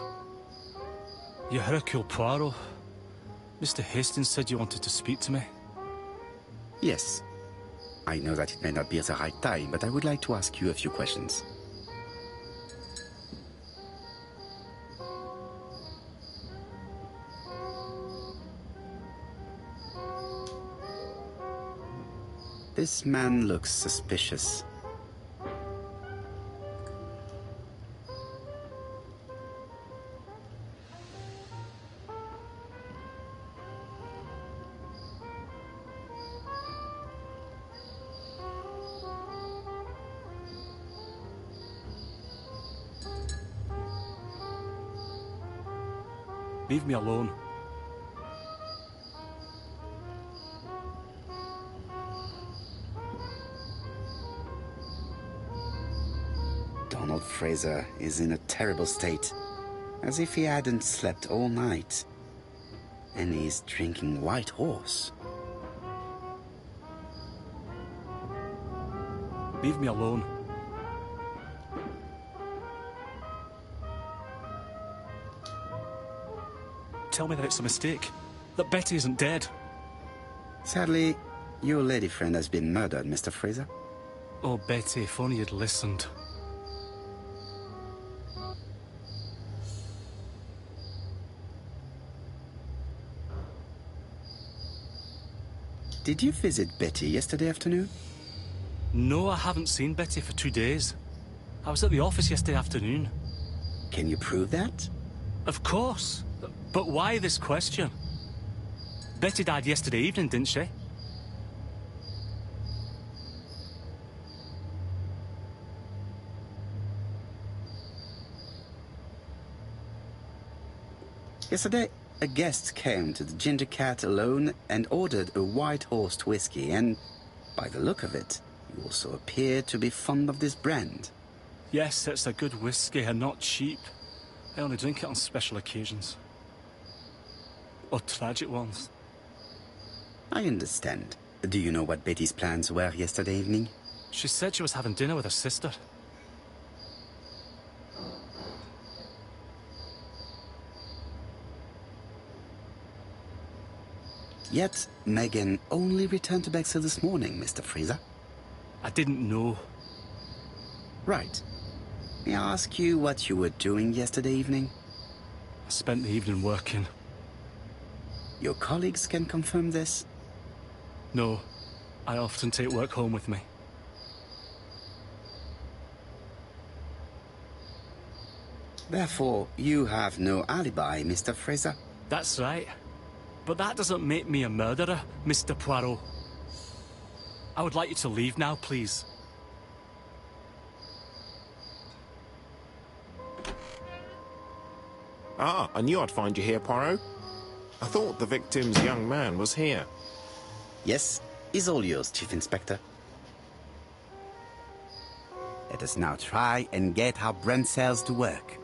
You Hercule Poirot. Mr. Hastings said you wanted to speak to me. Yes. I know that it may not be the right time, but I would like to ask you a few questions. This man looks suspicious. Leave me alone. Donald Fraser is in a terrible state, as if he hadn't slept all night. And he's drinking White Horse. Leave me alone. Tell me that it's a mistake. That Betty isn't dead. Sadly, your lady friend has been murdered, Mr. Fraser. Oh, Betty, if only you'd listened. Did you visit Betty yesterday afternoon? No, I haven't seen Betty for 2 days. I was at the office yesterday afternoon. Can you prove that? Of course. But why this question? Betty died yesterday evening, didn't she? Yesterday, a guest came to the Ginger Cat alone and ordered a White Horse whiskey, and by the look of it, you also appear to be fond of this brand. Yes, it's a good whiskey and not cheap. I only drink it on special occasions. Or tragic ones. I understand. Do you know what Betty's plans were yesterday evening? She said she was having dinner with her sister. Yet, Megan only returned to Bexhill this morning, Mr. Fraser. I didn't know. Right. May I ask you what you were doing yesterday evening? I spent the evening working. Your colleagues can confirm this? No, I often take work home with me. Therefore, you have no alibi, Mr. Fraser? That's right. But that doesn't make me a murderer, Mr. Poirot. I would like you to leave now, please. Ah, I knew I'd find you here, Poirot. I thought the victim's young man was here. Yes, he's all yours, Chief Inspector. Let us now try and get our brain cells to work.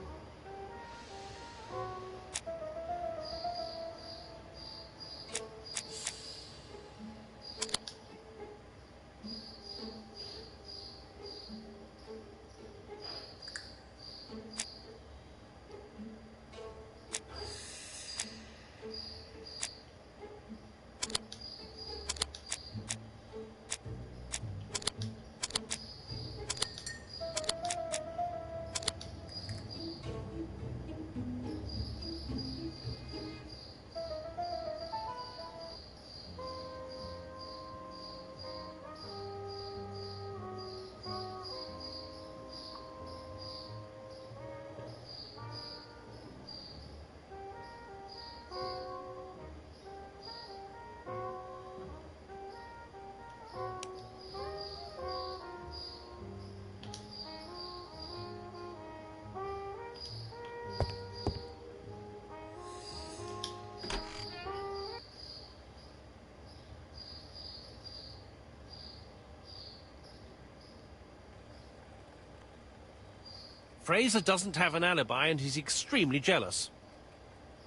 Fraser doesn't have an alibi and he's extremely jealous.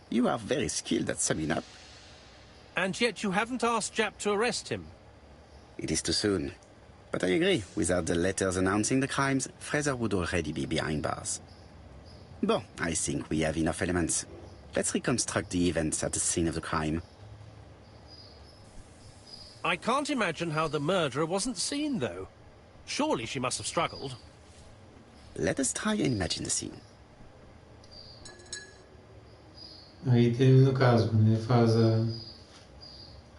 You are very skilled at summing up. And yet you haven't asked Japp to arrest him. It is too soon. But I agree, without the letters announcing the crimes, Fraser would already be behind bars. Bon, I think we have enough elements. Let's reconstruct the events at the scene of the crime. I can't imagine how the murderer wasn't seen, though. Surely she must have struggled. Let us try and imagine the scene. Aí termina o caso, quando ele faz a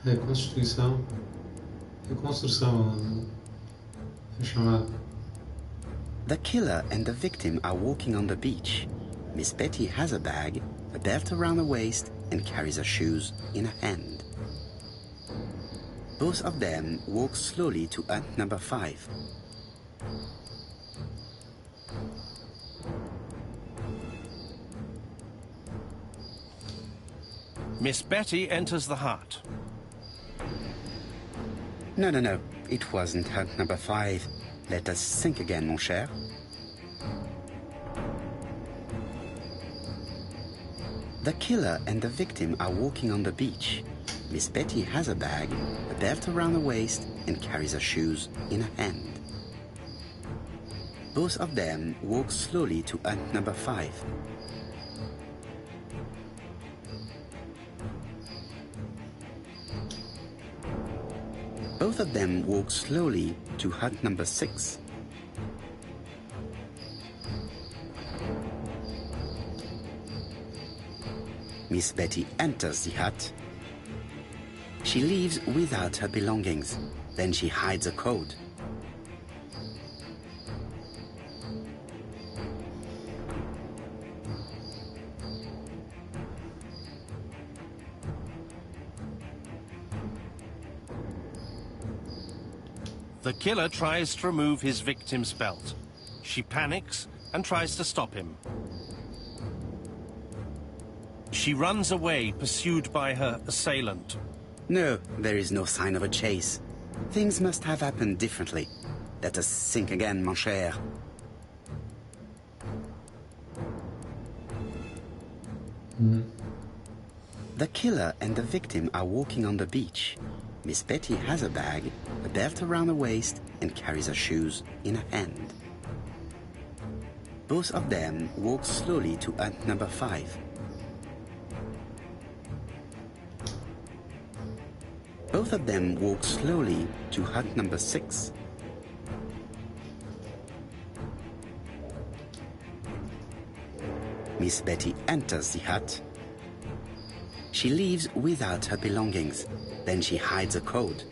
reconstrução, é chamado. The killer and the victim are walking on the beach. Miss Betty has a bag, a belt around her waist, and carries her shoes in her hand. Both of them walk slowly to hut number 5. Miss Betty enters the hut. No. It wasn't hut number 5. Let us think again, mon cher. The killer and the victim are walking on the beach. Miss Betty has a bag, a belt around her waist, and carries her shoes in her hand. Both of them walk slowly to hut number 5. Both of them walk slowly to hut number 6. Miss Betty enters the hut. She leaves without her belongings. Then she hides a code. The killer tries to remove his victim's belt. She panics and tries to stop him. She runs away, pursued by her assailant. No, there is no sign of a chase. Things must have happened differently. Let us think again, mon cher. The killer and the victim are walking on the beach. Miss Betty has a bag, a belt around her waist, and carries her shoes in her hand. Both of them walk slowly to hut number 5. Both of them walk slowly to hut number 6. Miss Betty enters the hut. She leaves without her belongings. Then she hides a code.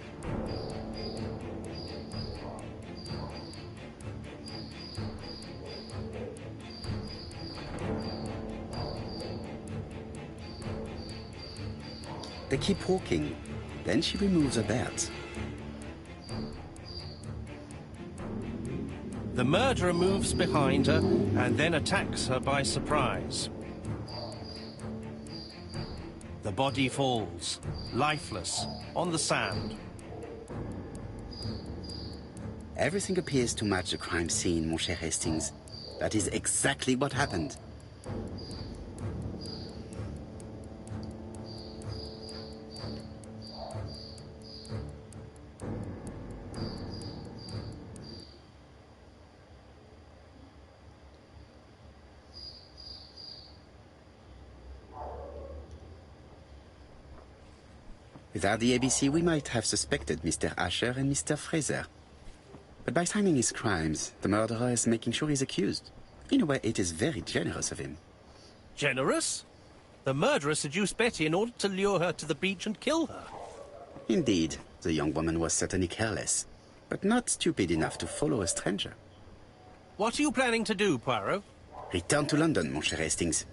They keep walking. Then she removes her belt. The murderer moves behind her and then attacks her by surprise. The body falls, lifeless, on the sand. Everything appears to match the crime scene, mon cher Hastings. That is exactly what happened. Without the ABC, we might have suspected Mr. Asher and Mr. Fraser. But by timing his crimes, the murderer is making sure he's accused. In a way, it is very generous of him. Generous? The murderer seduced Betty in order to lure her to the beach and kill her. Indeed, the young woman was certainly careless, but not stupid enough to follow a stranger. What are you planning to do, Poirot? Return to London, mon cher Hastings.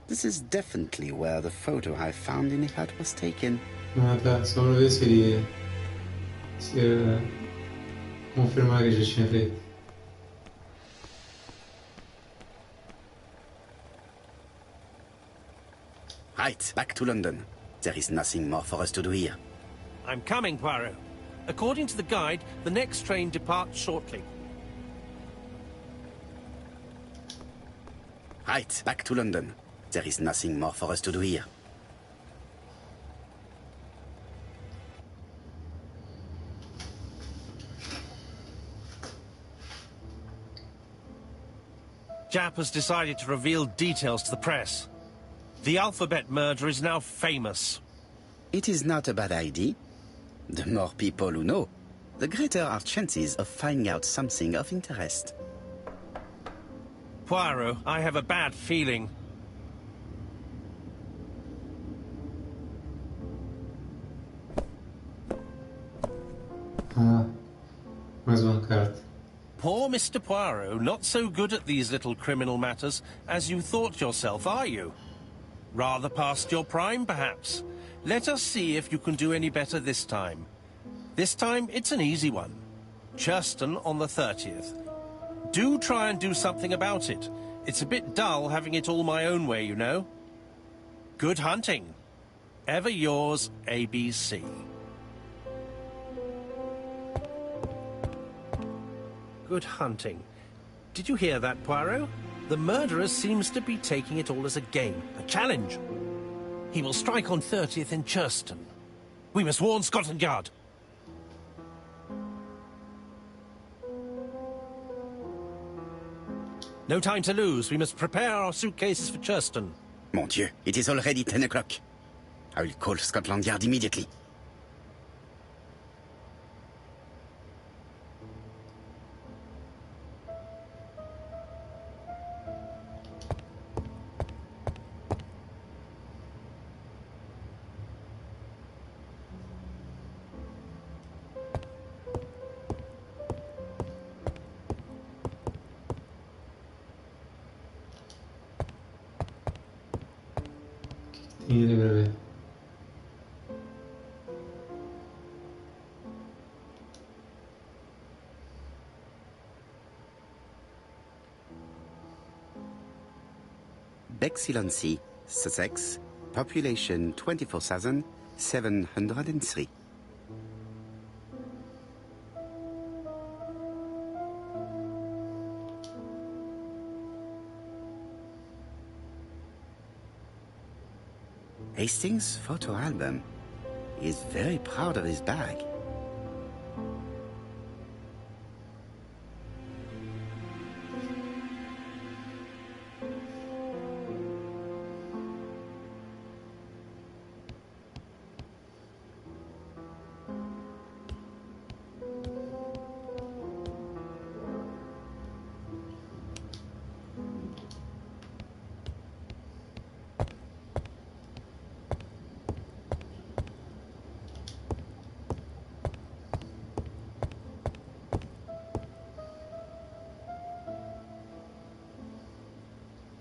This is definitely where the photo I found in the hut was taken. Ah tá, só pra ver se ele ia confirmar que já tinha feito. Right, back to London. There is nothing more for us to do here. I'm coming, Poirot. According to the guide, the next train departs shortly. Right, back to London. There is nothing more for us to do here. Jap has decided to reveal details to the press. The alphabet murder is now famous. It is not a bad idea. The more people who know, the greater our chances of finding out something of interest. Poirot, I have a bad feeling. Ah, mais uma carta. Poor Mr. Poirot, not so good at these little criminal matters as you thought yourself, are you? Rather past your prime, perhaps. Let us see if you can do any better this time. This time, it's an easy one. Churston on the 30th. Do try and do something about it. It's a bit dull having it all my own way, you know. Good hunting. Ever yours, ABC. Good hunting. Did you hear that, Poirot? The murderer seems to be taking it all as a game, a challenge. He will strike on 30th in Churston. We must warn Scotland Yard. No time to lose. We must prepare our suitcases for Churston. Mon Dieu, it is already 10 o'clock. I will call Scotland Yard immediately. Tem ele pra ver. Bexhill-on-Sea, Sussex, population 24,703. Hastings' photo album. He is very proud of his bag.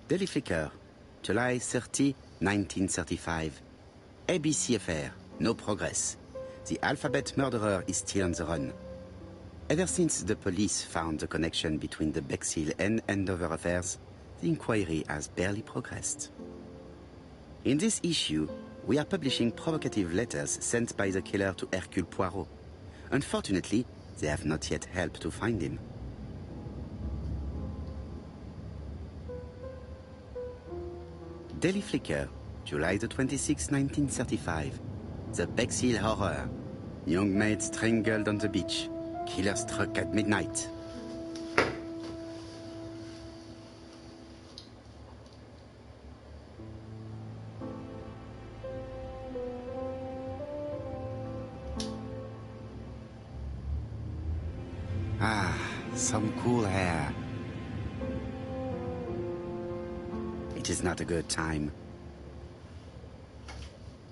Daily Flicker, July 30, 1935. ABC affair, no progress. The alphabet murderer is still on the run. Ever since the police found the connection between the Bexhill and Andover affairs, the inquiry has barely progressed. In this issue, we are publishing provocative letters sent by the killer to Hercule Poirot. Unfortunately, they have not yet helped to find him. Daily Flicker, July the 26th, 1935. The Bexhill Horror. Young maid strangled on the beach. Killer struck at midnight. Ah, some cool hair. It is not a good time.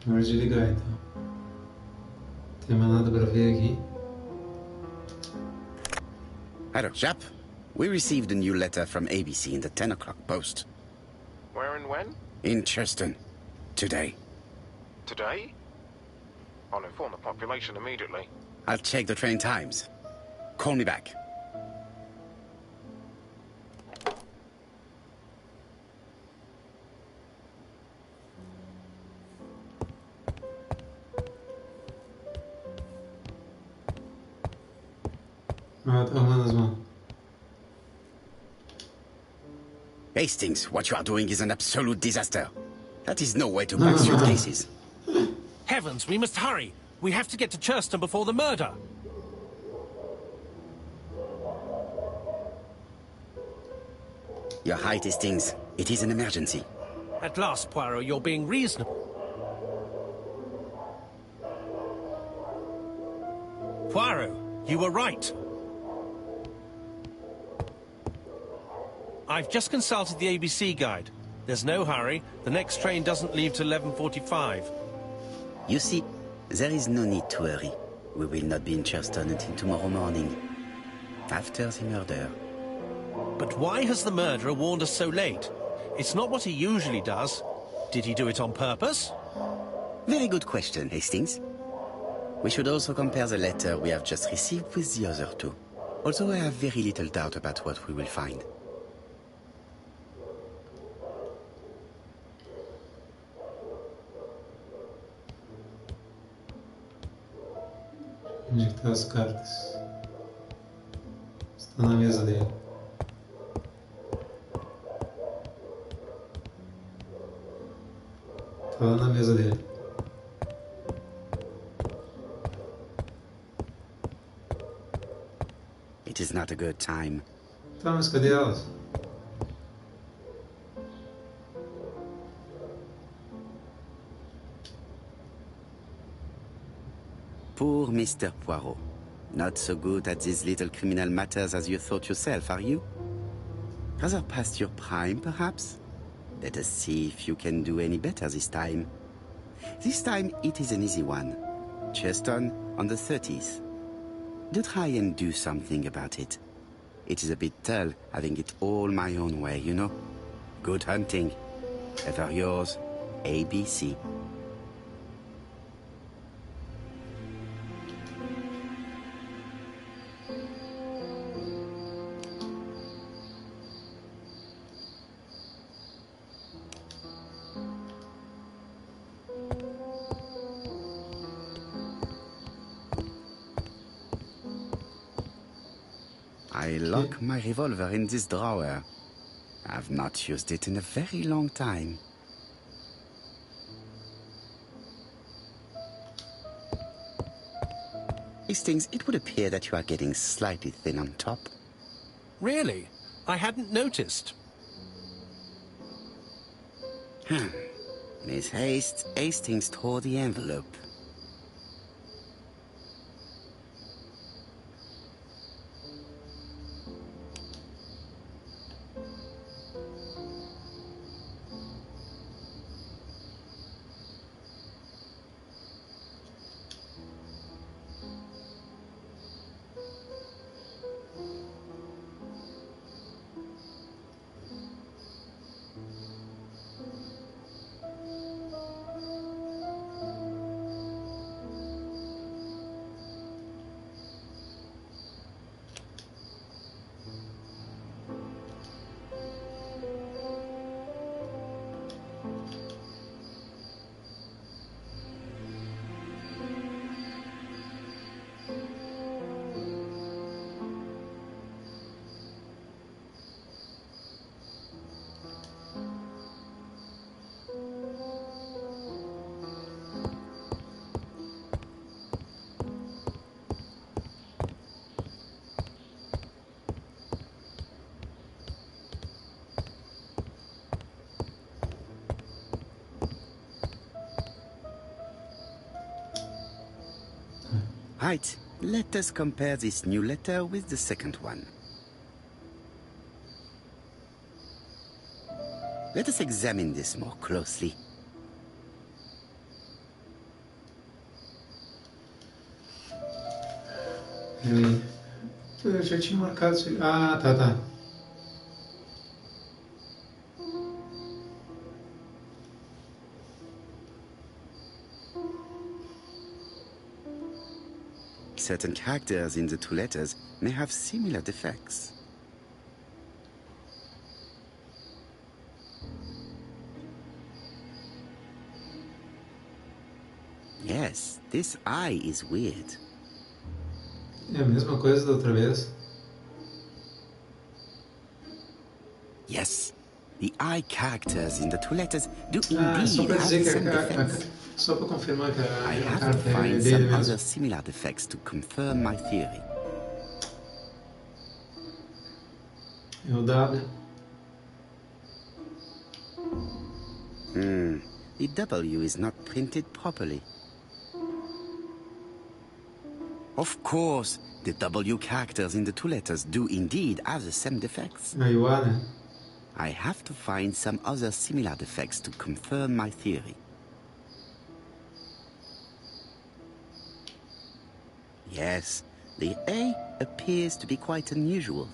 Hora de ligar então. Tem mais nada para ver aqui? Hello, chap. We received a new letter from ABC in the 10 o'clock post. Where and when? In Churston. Today. Today? I'll inform the population immediately. I'll check the train times. Call me back. Ah, tá arrumando as mãos. Hastings, what you are doing is an absolute disaster. That is no way to pack suitcases. Heavens, we must hurry. We have to get to Churston before the murder. You're right, Hastings. It is an emergency. At last, Poirot, you're being reasonable. Poirot, you were right. I've just consulted the ABC guide. There's no hurry. The next train doesn't leave till 11:45. You see, there is no need to hurry. We will not be in Churston until tomorrow morning. After the murder. But why has the murderer warned us so late? It's not what he usually does. Did he do it on purpose? Very good question, Hastings. We should also compare the letter we have just received with the other two. Although I have very little doubt about what we will find. Onde que tá as cartas? Estão na mesa dele. Tá lá na mesa dele. It is not a good time. Tá, mas cadê elas? Poor Mr. Poirot. Not so good at these little criminal matters as you thought yourself, are you? Rather past your prime, perhaps? Let us see if you can do any better this time. This time it is an easy one. Just on the 30th. Do try and do something about it. It is a bit dull having it all my own way, you know. Good hunting. Ever yours, ABC. I lock my revolver in this drawer. I've not used it in a very long time. Hastings, it would appear that you are getting slightly thin on top. Really? I hadn't noticed. Miss Hastings tore the envelope. Right, let us compare this new letter with the second one. Let us examine this more closely. Eu já tinha marcado isso. Ah, tá. Certain characters in the two letters may have similar defects. Yes, this I is weird. É a mesma coisa da outra vez. Yes, the I characters in the two letters do indeed Só para have dizer some que defects. só para confirmar que I a have carta to é find dele some mesmo. other similar defects to confirm my theory. É o W. The W is not printed properly. Of course, the W characters in the two letters do indeed have the same defects. Aí o A, né? I have to find some other similar defects to confirm my theory. Yes, the A appears to be quite unusual.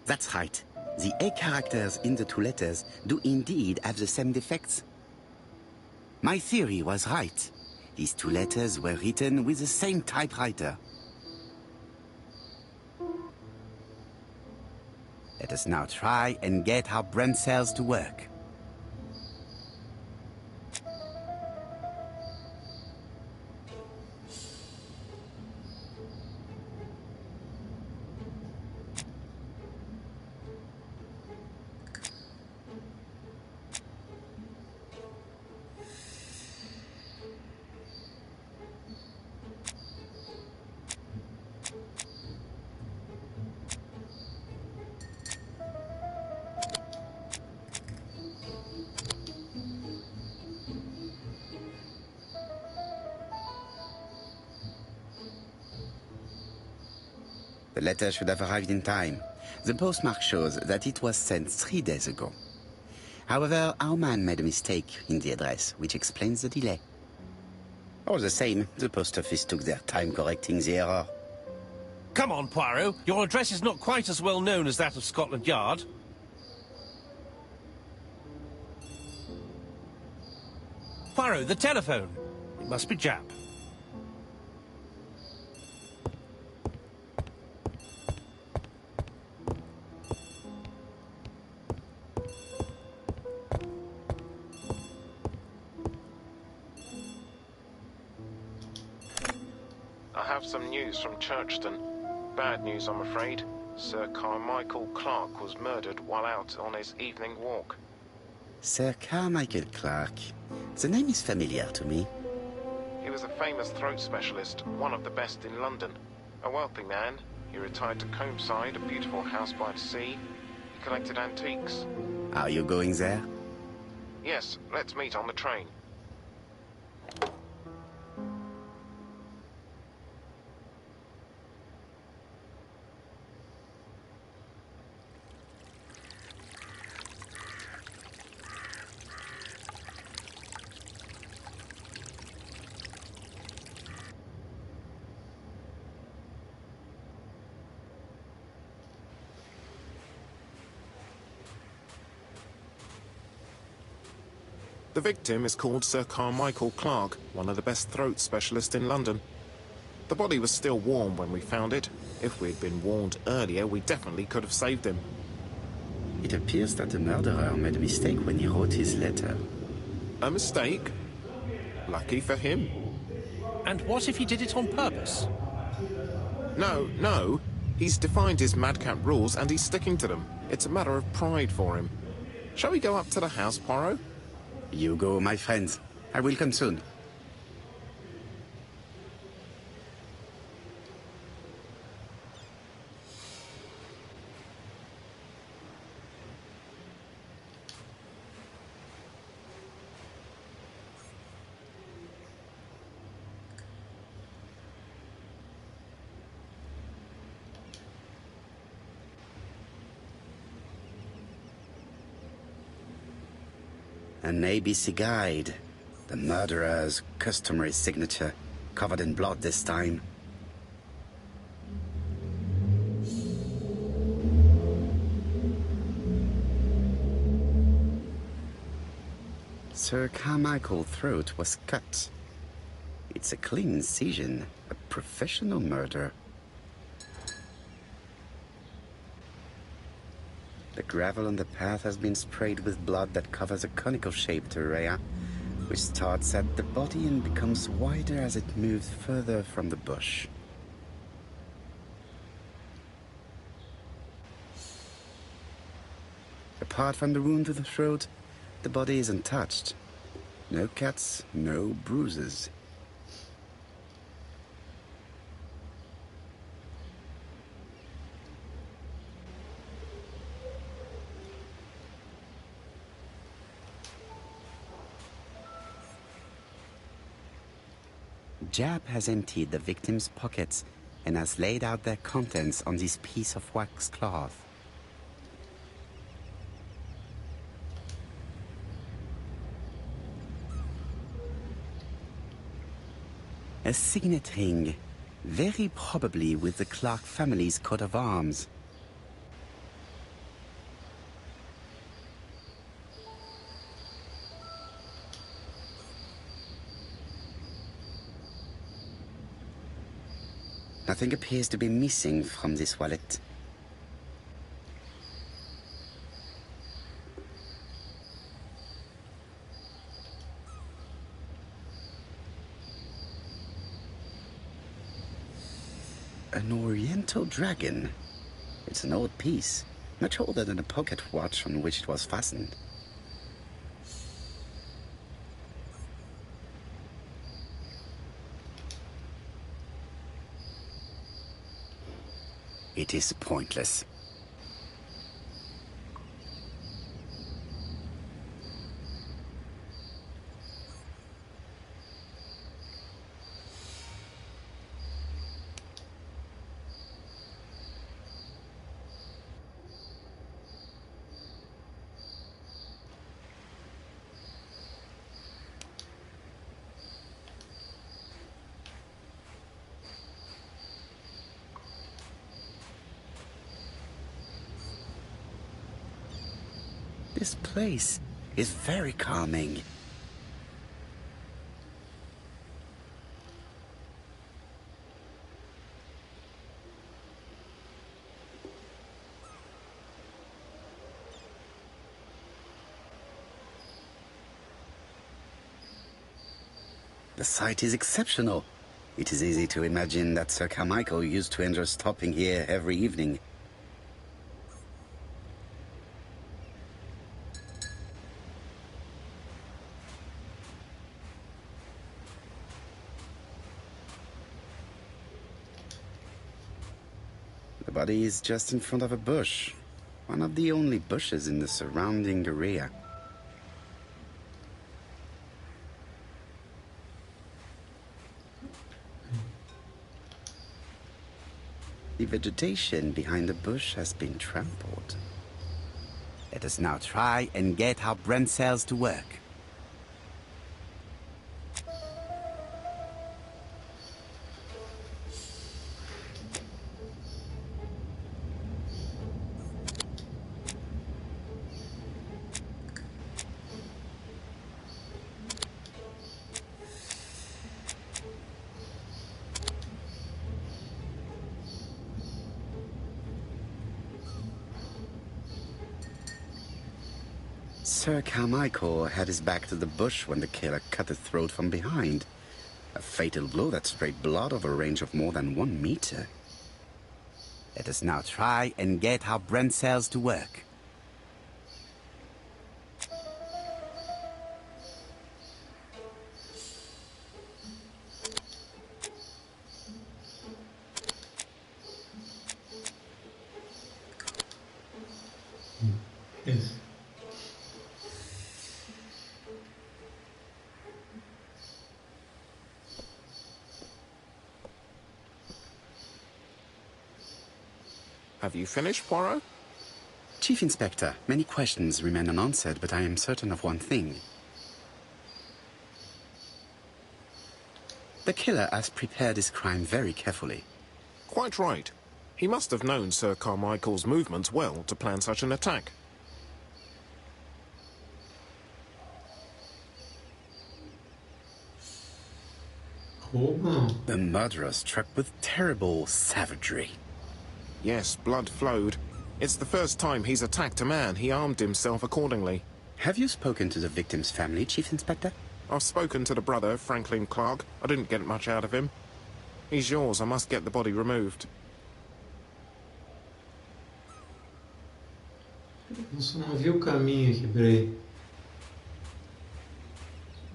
That's right. The A characters in the two letters do indeed have the same defects. My theory was right. These two letters were written with the same typewriter. Let us now try and get our brain cells to work. The letter should have arrived in time. The postmark shows that it was sent 3 days ago. However, our man made a mistake in the address, which explains the delay. All the same, the post office took their time correcting the error. Come on, Poirot. Your address is not quite as well known as that of Scotland Yard. Poirot, the telephone. It must be Jap. I have some news from Churchton. Bad news, I'm afraid. Sir Carmichael Clark was murdered while out on his evening walk. Sir Carmichael Clark. The name is familiar to me. He was a famous throat specialist, one of the best in London. A wealthy man, he retired to Combside, a beautiful house by the sea. He collected antiques. Are you going there? Yes, let's meet on the train. The victim is called Sir Carmichael Clark, one of the best throat specialists in London. The body was still warm when we found it. If we'd been warned earlier, we definitely could have saved him. It appears that the murderer made a mistake when he wrote his letter. A mistake? Lucky for him. And what if he did it on purpose? No. He's defined his madcap rules and he's sticking to them. It's a matter of pride for him. Shall we go up to the house, Poirot? You go, my friends. I will come soon. An ABC guide. The murderer's customary signature, covered in blood this time. Sir Carmichael's throat was cut. It's a clean incision, a professional murder. The gravel on the path has been sprayed with blood that covers a conical-shaped area, which starts at the body and becomes wider as it moves further from the bush. Apart from the wound to the throat, the body is untouched. No cuts, no bruises. Jap has emptied the victim's pockets and has laid out their contents on this piece of wax cloth. A signet ring, very probably with the Clark family's coat of arms. Nothing appears to be missing from this wallet. An Oriental dragon. It's an old piece, much older than the pocket watch on which it was fastened. It is pointless. This place is very calming. The site is exceptional. It is easy to imagine that Sir Carmichael used to enjoy stopping here every evening. The body is just in front of a bush, one of the only bushes in the surrounding area. The vegetation behind the bush has been trampled. Let us now try and get our brain cells to work. Sir Carmichael had his back to the bush when the killer cut the throat from behind. A fatal blow that sprayed blood over a range of more than 1 meter. Let us now try and get our brain cells to work. Yes. Have you finished, Poirot? Chief Inspector, many questions remain unanswered, but I am certain of one thing. The killer has prepared his crime very carefully. Quite right. He must have known Sir Carmichael's movements well to plan such an attack. The murderer struck with terrible savagery. Yes, blood flowed. It's the first time he's attacked a man. He armed himself accordingly. Have you spoken to the victim's family, Chief Inspector? I've spoken to the brother, Franklin Clark. I didn't get much out of him. He's yours. I must get the body removed. Eu só não vi o caminho aqui, peraí.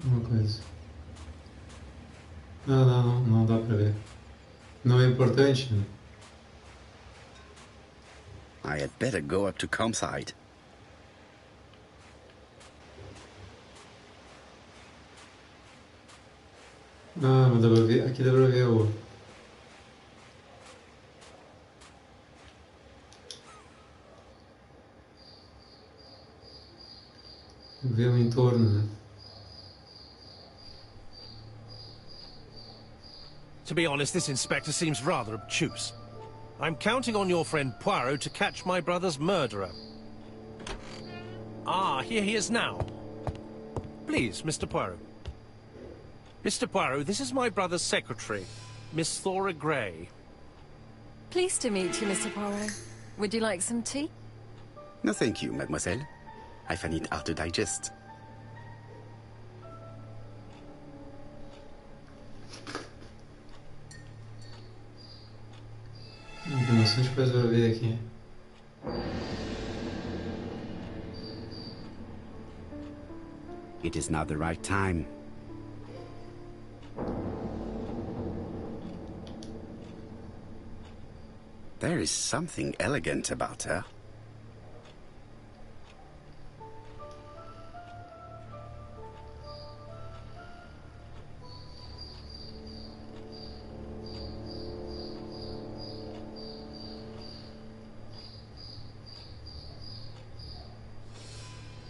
Uma coisa. Não dá pra ver. Não é importante, né? I had better go up to Compside. Mas dá pra ver, aqui dá pra ver o... Ver o entorno, né? To be honest, this inspector seems rather obtuse. I'm counting on your friend Poirot to catch my brother's murderer. Ah, here he is now. Please, Mr. Poirot. Mr. Poirot, this is my brother's secretary, Miss Thora Gray. Pleased to meet you, Mr. Poirot. Would you like some tea? No, thank you, mademoiselle. I find it hard to digest. Tem bastante coisa pra ver aqui. It is not the right time. There is something elegant about her.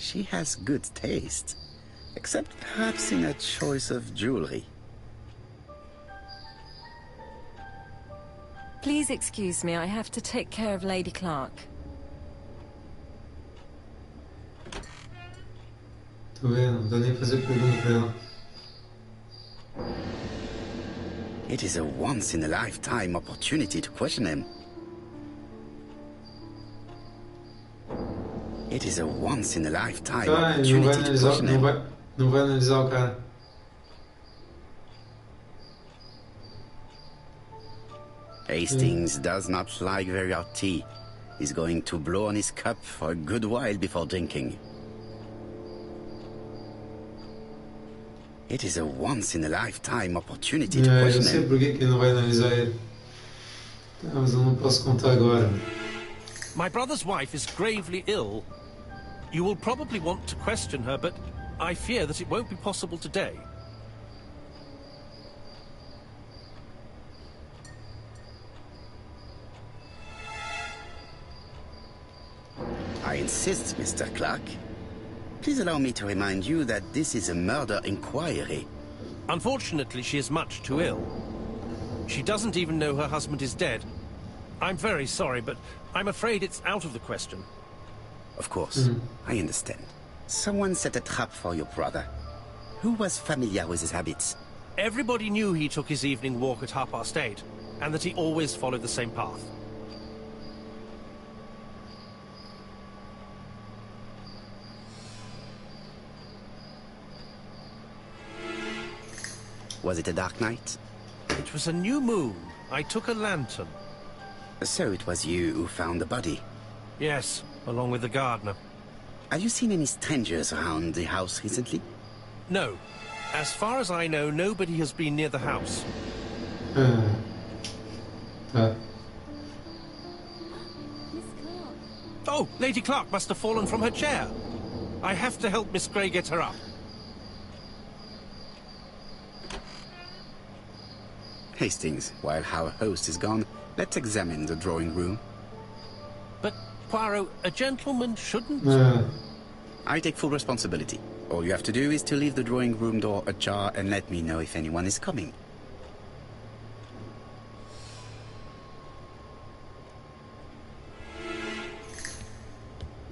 She has good taste, except perhaps in her choice of jewelry. Please excuse me, I have to take care of Lady Clark. Tô vendo, não dá nem fazer pergunta pra ela. It is a once-in-a-lifetime opportunity to question him. It is a once-in-a-lifetime Tá, ele opportunity to question him. não vai analisar o cara. Hastings does not like very hot tea. He's going to blow on his cup for a good while before drinking. It is a once-in-a-lifetime opportunity to Eu question sei him. por que ele não vai analisar ele. Tá, mas eu não posso contar agora. My brother's wife is gravely ill. You will probably want to question her, but I fear that it won't be possible today. I insist, Mr. Clark. Please allow me to remind you that this is a murder inquiry. Unfortunately, she is much too ill. She doesn't even know her husband is dead. I'm very sorry, but I'm afraid it's out of the question. Of course, I understand. Someone set a trap for your brother. Who was familiar with his habits? Everybody knew he took his evening walk at 8:30, and that he always followed the same path. Was it a dark night? It was a new moon. I took a lantern. So it was you who found the body. Yes, along with the gardener. Have you seen any strangers around the house recently? No. As far as I know, nobody has been near the house. Tá. Oh, Lady Clark must have fallen from her chair. I have to help Miss Grey get her up. Hastings, while our host is gone, let's examine the drawing room. But, Poirot, a gentleman shouldn't... I take full responsibility. All you have to do is to leave the drawing room door ajar and let me know if anyone is coming.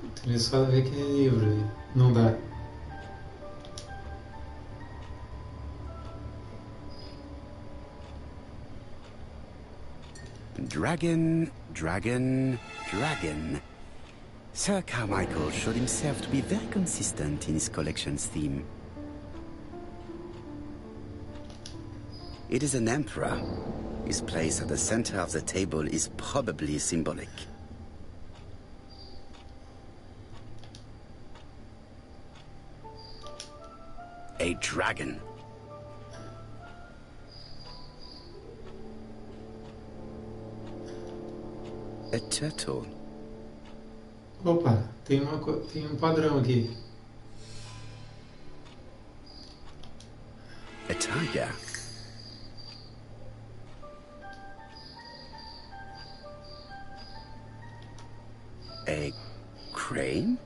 Interessado ver aquele livro aí. Não dá. Dragon, dragon, dragon. Sir Carmichael showed himself to be very consistent in his collection's theme. It is an emperor. His place at the center of the table is probably symbolic. A dragon. A turtle. Opa, tem padrão aqui. A tiger. A crane?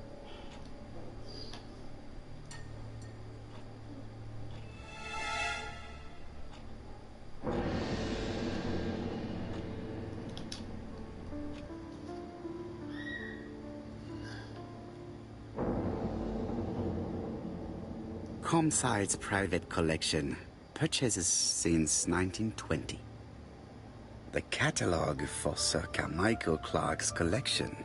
Comside's private collection, purchases since 1920. The catalogue for Sir Carmichael Clark's collection.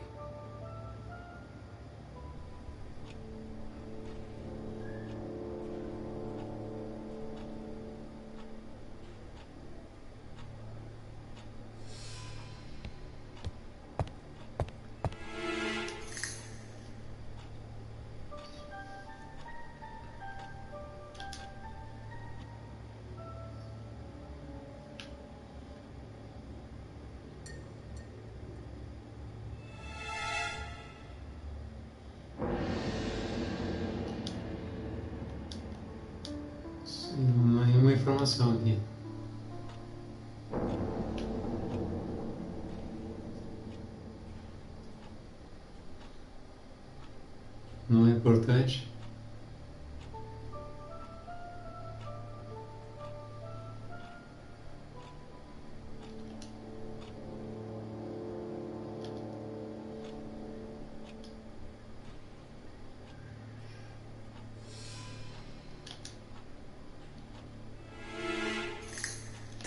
Não há nenhuma informação aqui. Não é importante.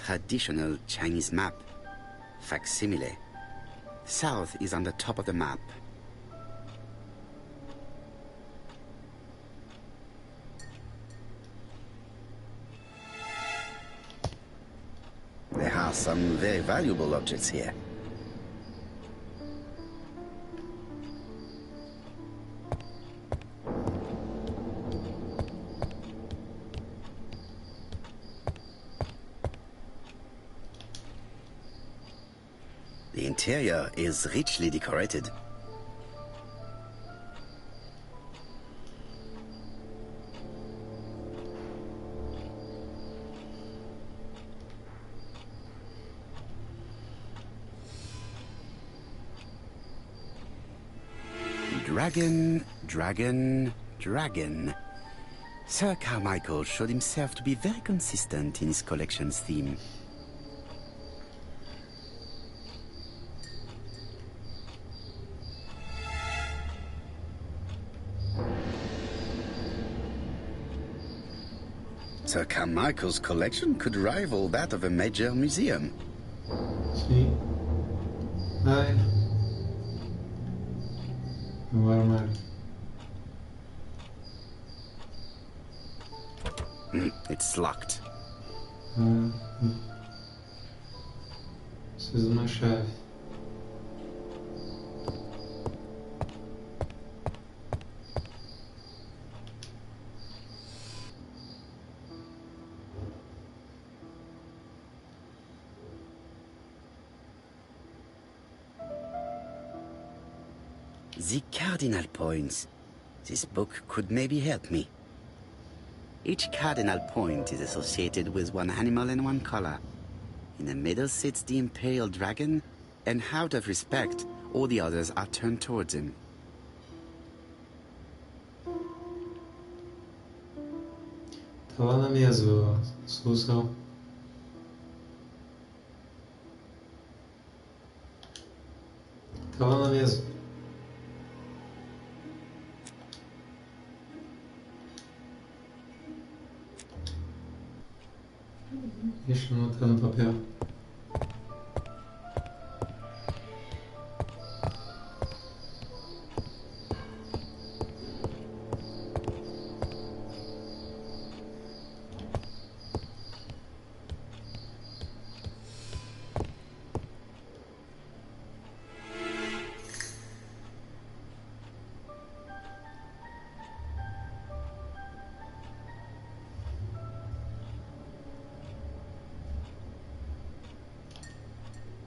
traditional Chinese map. Facsimile. South is on the top of the map. There are some very valuable objects here. The interior is richly decorated. Dragon, dragon, dragon. Sir Carmichael showed himself to be very consistent in his collection's theme. Sir Carmichael's collection could rival that of a major museum. Sim. Ai. O armário. It's locked. Preciso de uma chave. The cardinal points. This book could maybe help me. Each cardinal point is associated with one animal and one color. In the middle sits the imperial dragon, and out of respect, all the others are turned towards him. Tá lá na mesa a solução. Tá lá na mesa. Deixa eu anotar no papel.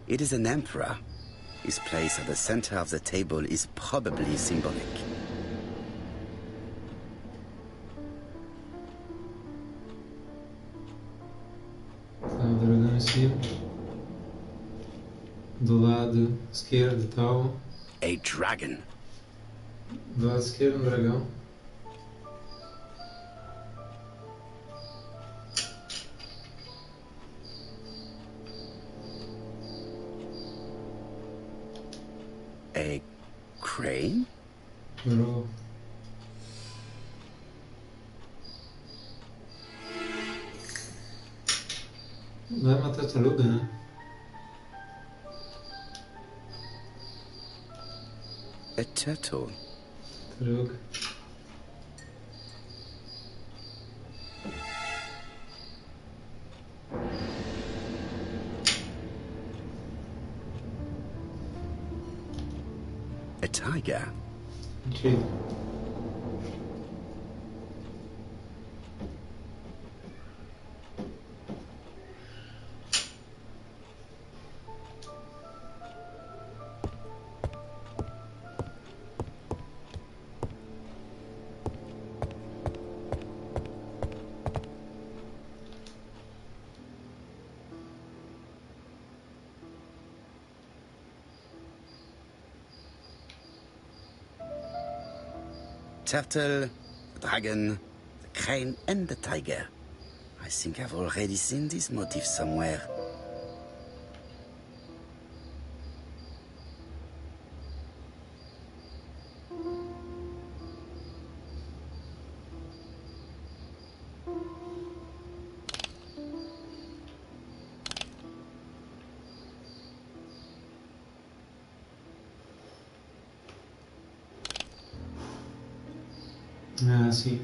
It is an emperor. His place at the center of the table is probably symbolic. Tá o dragão em cima. Do lado esquerdo tal. A dragon. Do lado esquerdo um dragão. A crane? Virou. Não é uma tartaruga, né? A turtle. Tartaruga. A tiger. Mentira. Turtle, the dragon, the crane, and the tiger. I think I've already seen this motif somewhere. Ah, sim.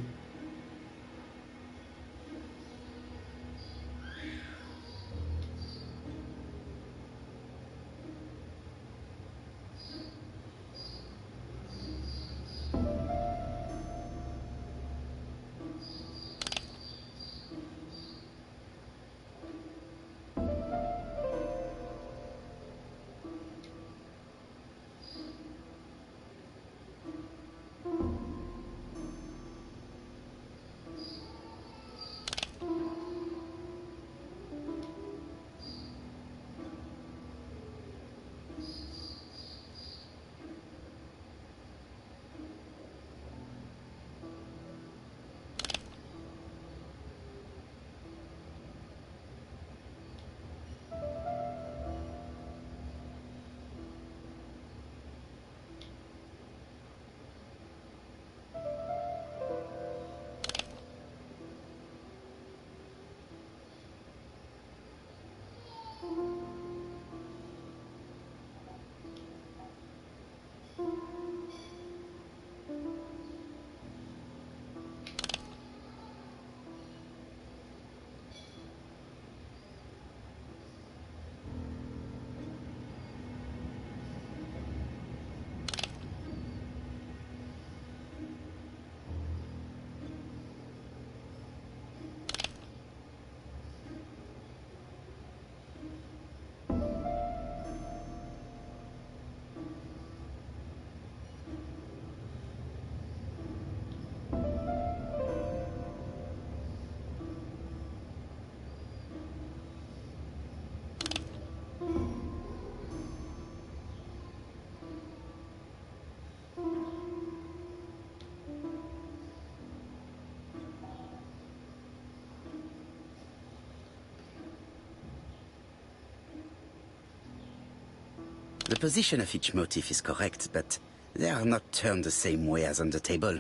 The position of each motif is correct, but they are not turned the same way as on the table.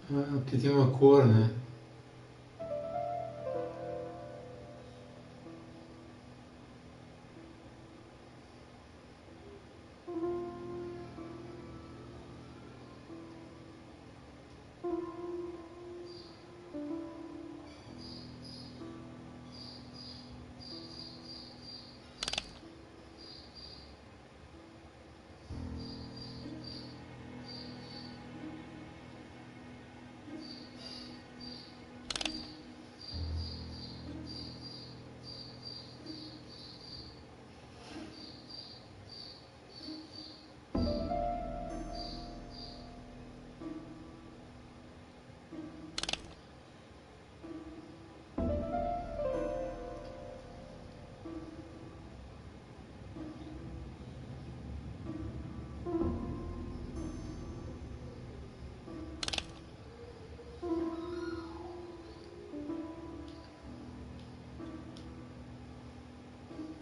Ah, porque tem uma cor, né?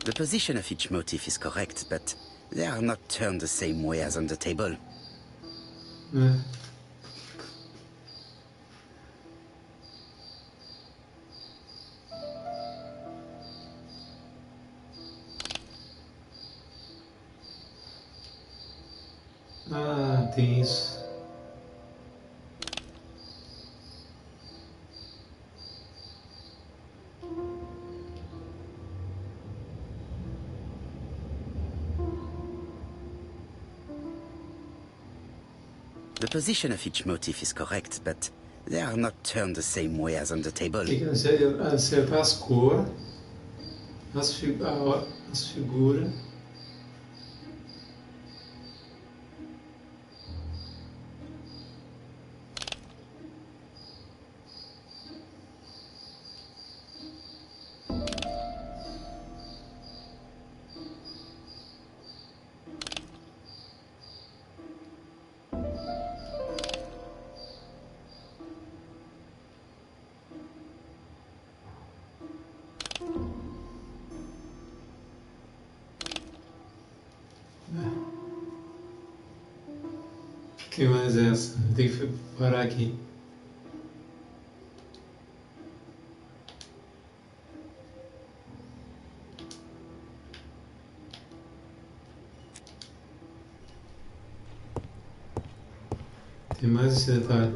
The position of each motif is correct, but they are not turned the same way as on the table. É. Ah, tem isso. The position of each motif is correct, but they are not turned the same way as on the table. Tem que acertar as cores, as figuras. Que mais é essa? Tem que parar aqui. Tem mais esse detalhe.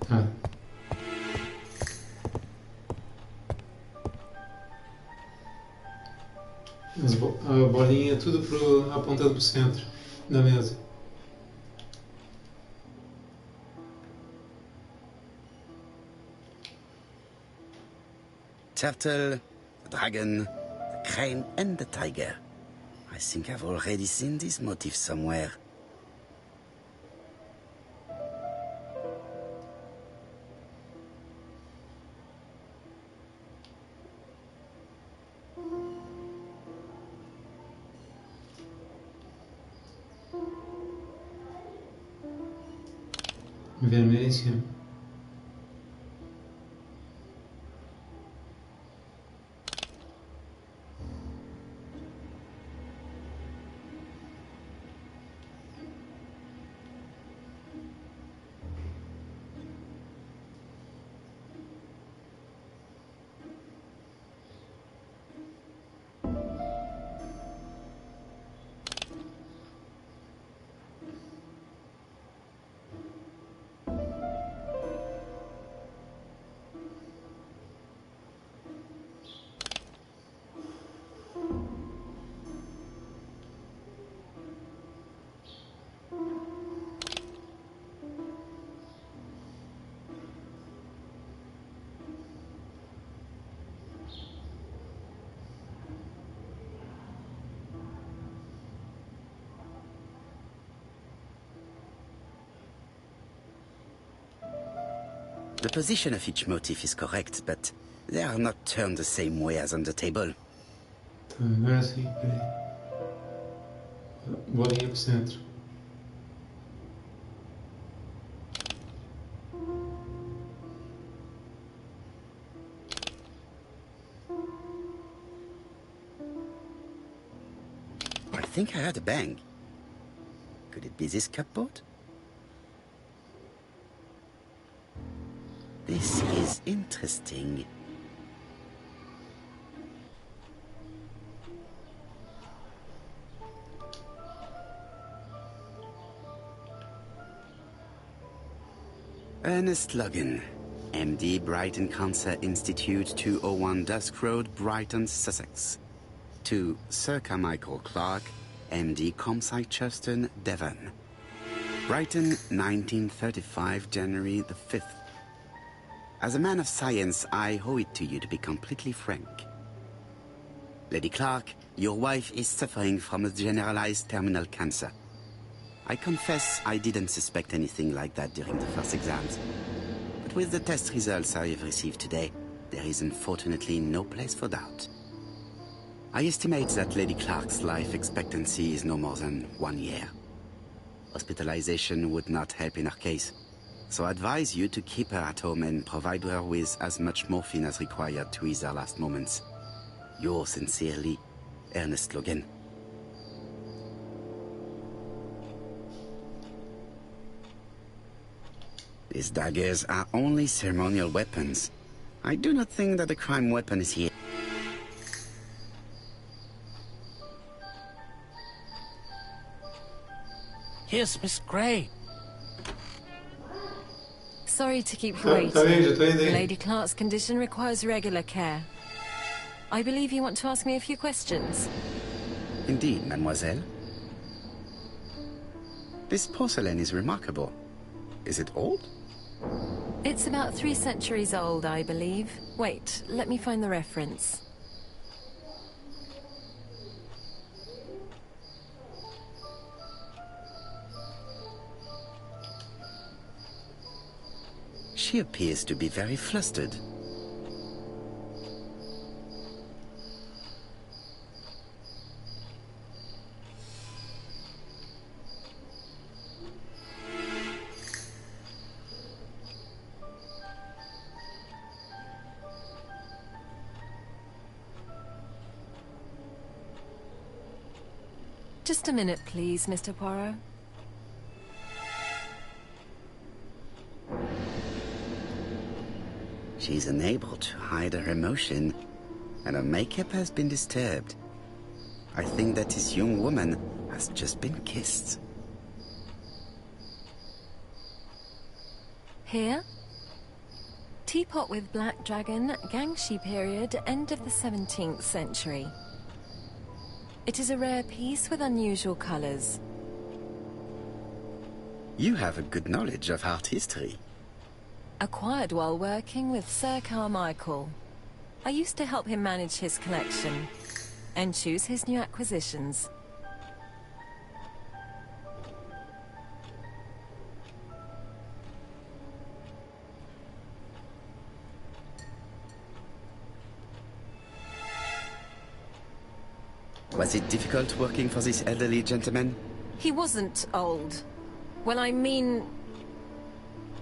Tá. A bolinha é tudo apontando para o centro da mesa. Turtle, the dragon, the crane and the tiger. I think I've already seen this motif somewhere. Vermelho em cima. The position of each motif is correct, but they are not turned the same way as on the table. Tá, agora sim, peraí. Bolinha pro centro. I think I heard a bang. Could it be this cupboard? This is interesting. Ernest Logan, MD, Brighton Cancer Institute, 201 Dusk Road, Brighton, Sussex. To Sir Carmichael Clark, MD, Comsite Churton, Devon. Brighton, 1935, January the 5th. As a man of science, I owe it to you to be completely frank. Lady Clark, your wife is suffering from a generalized terminal cancer. I confess I didn't suspect anything like that during the first exams. But with the test results I have received today, there is unfortunately no place for doubt. I estimate that Lady Clark's life expectancy is no more than 1 year. Hospitalization would not help in her case, so I advise you to keep her at home and provide her with as much morphine as required to ease her last moments. Yours sincerely, Ernest Logan. These daggers are only ceremonial weapons. I do not think that the crime weapon is here. Here's Miss Grey. Sorry to keep you Tá waiting. bem, já tô indo aí. Lady Clark's condition requires regular care. I believe you want to ask me a few questions. Indeed, mademoiselle. This porcelain is remarkable. Is it old? It's about 3 centuries old, I believe. Wait, let me find the reference. She appears to be very flustered. Just a minute, please, Mr. Poirot. She is unable to hide her emotion, and her makeup has been disturbed. I think that this young woman has just been kissed. Here? Teapot with black dragon, Gangxi period, end of the 17th century. It is a rare piece with unusual colors. You have a good knowledge of art history. Acquired while working with Sir Carmichael. I used to help him manage his collection and choose his new acquisitions. Was it difficult working for this elderly gentleman? He wasn't old. Well, I mean...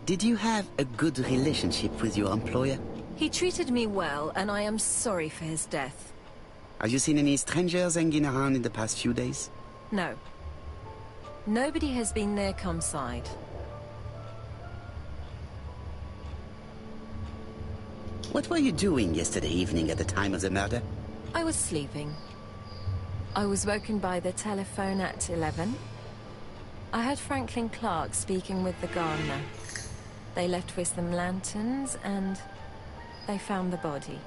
Did you have a good relationship with your employer? He treated me well, and I am sorry for his death. Have you seen any strangers hanging around in the past few days? No. Nobody has been near Comside. What were you doing yesterday evening at the time of the murder? I was sleeping. I was woken by the telephone at 11. I heard Franklin Clark speaking with the gardener. They left with some lanterns and they found the body.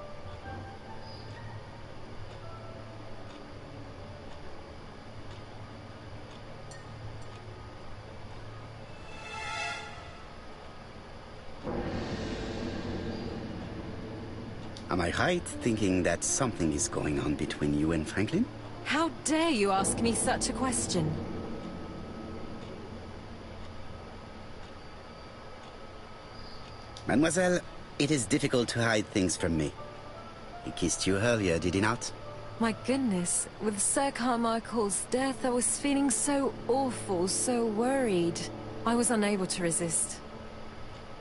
Am I right thinking that something is going on between you and Franklin? How dare you ask me such a question? Mademoiselle, it is difficult to hide things from me. He kissed you earlier, did he not? My goodness, with Sir Carmichael's death, I was feeling so awful, so worried. I was unable to resist.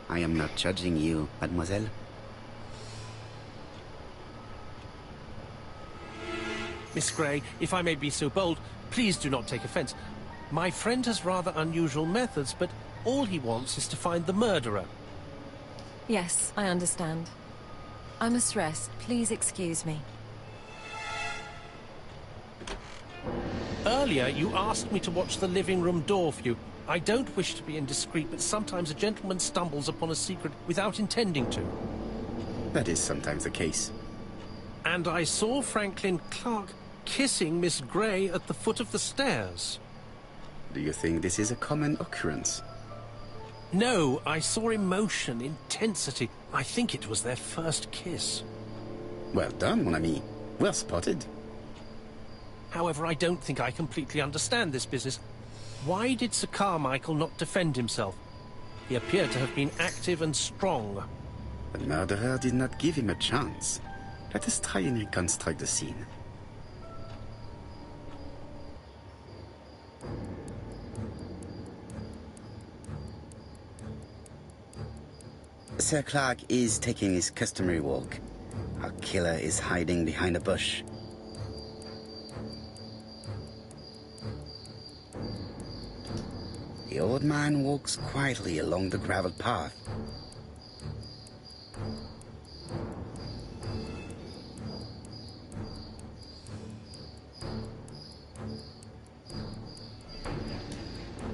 I am not judging you, mademoiselle. Miss Grey, if I may be so bold, please do not take offense. My friend has rather unusual methods, but all he wants is to find the murderer. Yes, I understand. I must rest. Please excuse me. Earlier, you asked me to watch the living room door for you. I don't wish to be indiscreet, but sometimes a gentleman stumbles upon a secret without intending to. That is sometimes the case. And I saw Franklin Clark kissing Miss Grey at the foot of the stairs. Do you think this is a common occurrence? No, I saw emotion, intensity. I think it was their first kiss. Well done, mon ami. Well spotted. However, I don't think I completely understand this business. Why did Sir Carmichael not defend himself? He appeared to have been active and strong. The murderer did not give him a chance. Let us try and reconstruct the scene. Sir Clark is taking his customary walk. Our killer is hiding behind a bush. The old man walks quietly along the gravel path.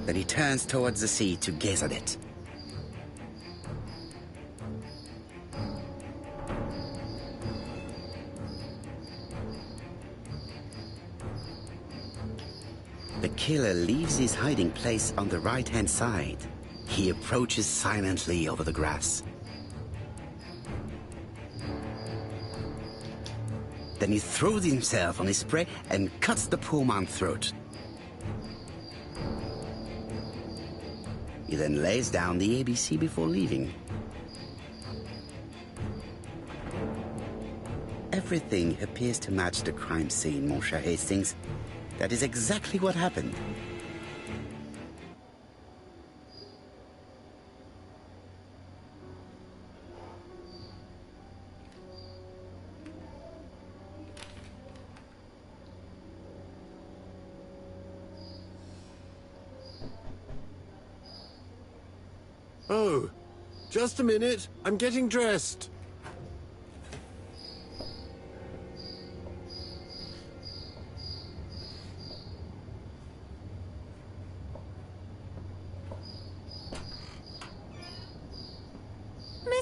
Then he turns towards the sea to gaze at it. The killer leaves his hiding place on the right-hand side. He approaches silently over the grass. Then he throws himself on his prey and cuts the poor man's throat. He then lays down the ABC before leaving. Everything appears to match the crime scene, mon cher Hastings. That is exactly what happened. Oh, just a minute. I'm getting dressed.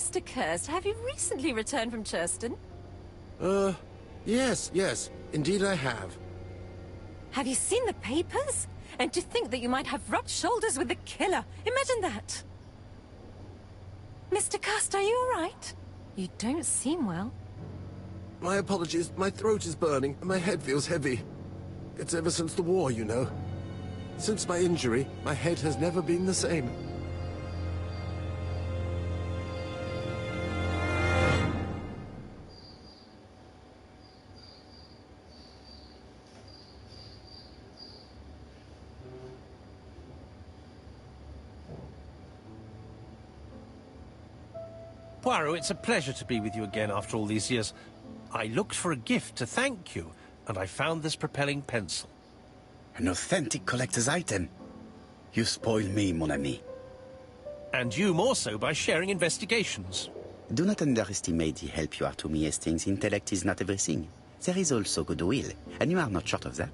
Mr. Kirst, have you recently returned from Churston? Yes. Indeed I have. Have you seen the papers? And to think that you might have rubbed shoulders with the killer. Imagine that. Mr. Kirst, are you all right? You don't seem well. My apologies. My throat is burning and my head feels heavy. It's ever since the war, you know. Since my injury, my head has never been the same. Poirot, it's a pleasure to be with you again after all these years. I looked for a gift to thank you, and I found this propelling pencil. An authentic collector's item. You spoil me, mon ami. And you more so by sharing investigations. Do not underestimate the help you are to me, Hastings. Intellect is not everything. There is also goodwill, and you are not short of that.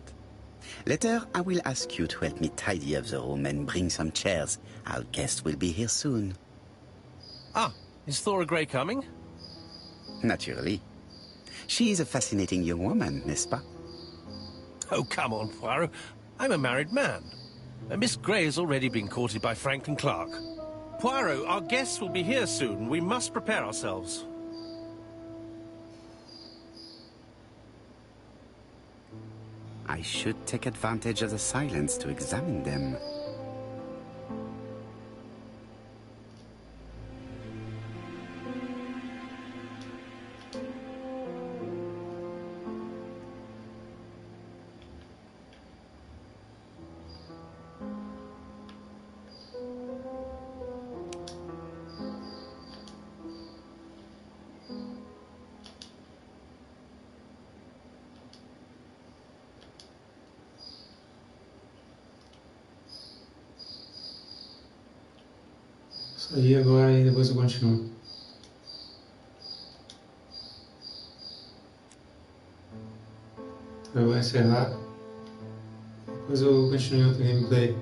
Later, I will ask you to help me tidy up the room and bring some chairs. Our guest will be here soon. Ah, is Thora Grey coming? Naturally. She is a fascinating young woman, n'est-ce pas? Oh, come on, Poirot. I'm a married man. And Miss Grey has already been courted by Franklin Clark. Poirot, our guests will be here soon. We must prepare ourselves. I should take advantage of the silence to examine them. Isso aí agora e depois eu continuo. Então eu vou encerrar. Depois eu continuo outro gameplay.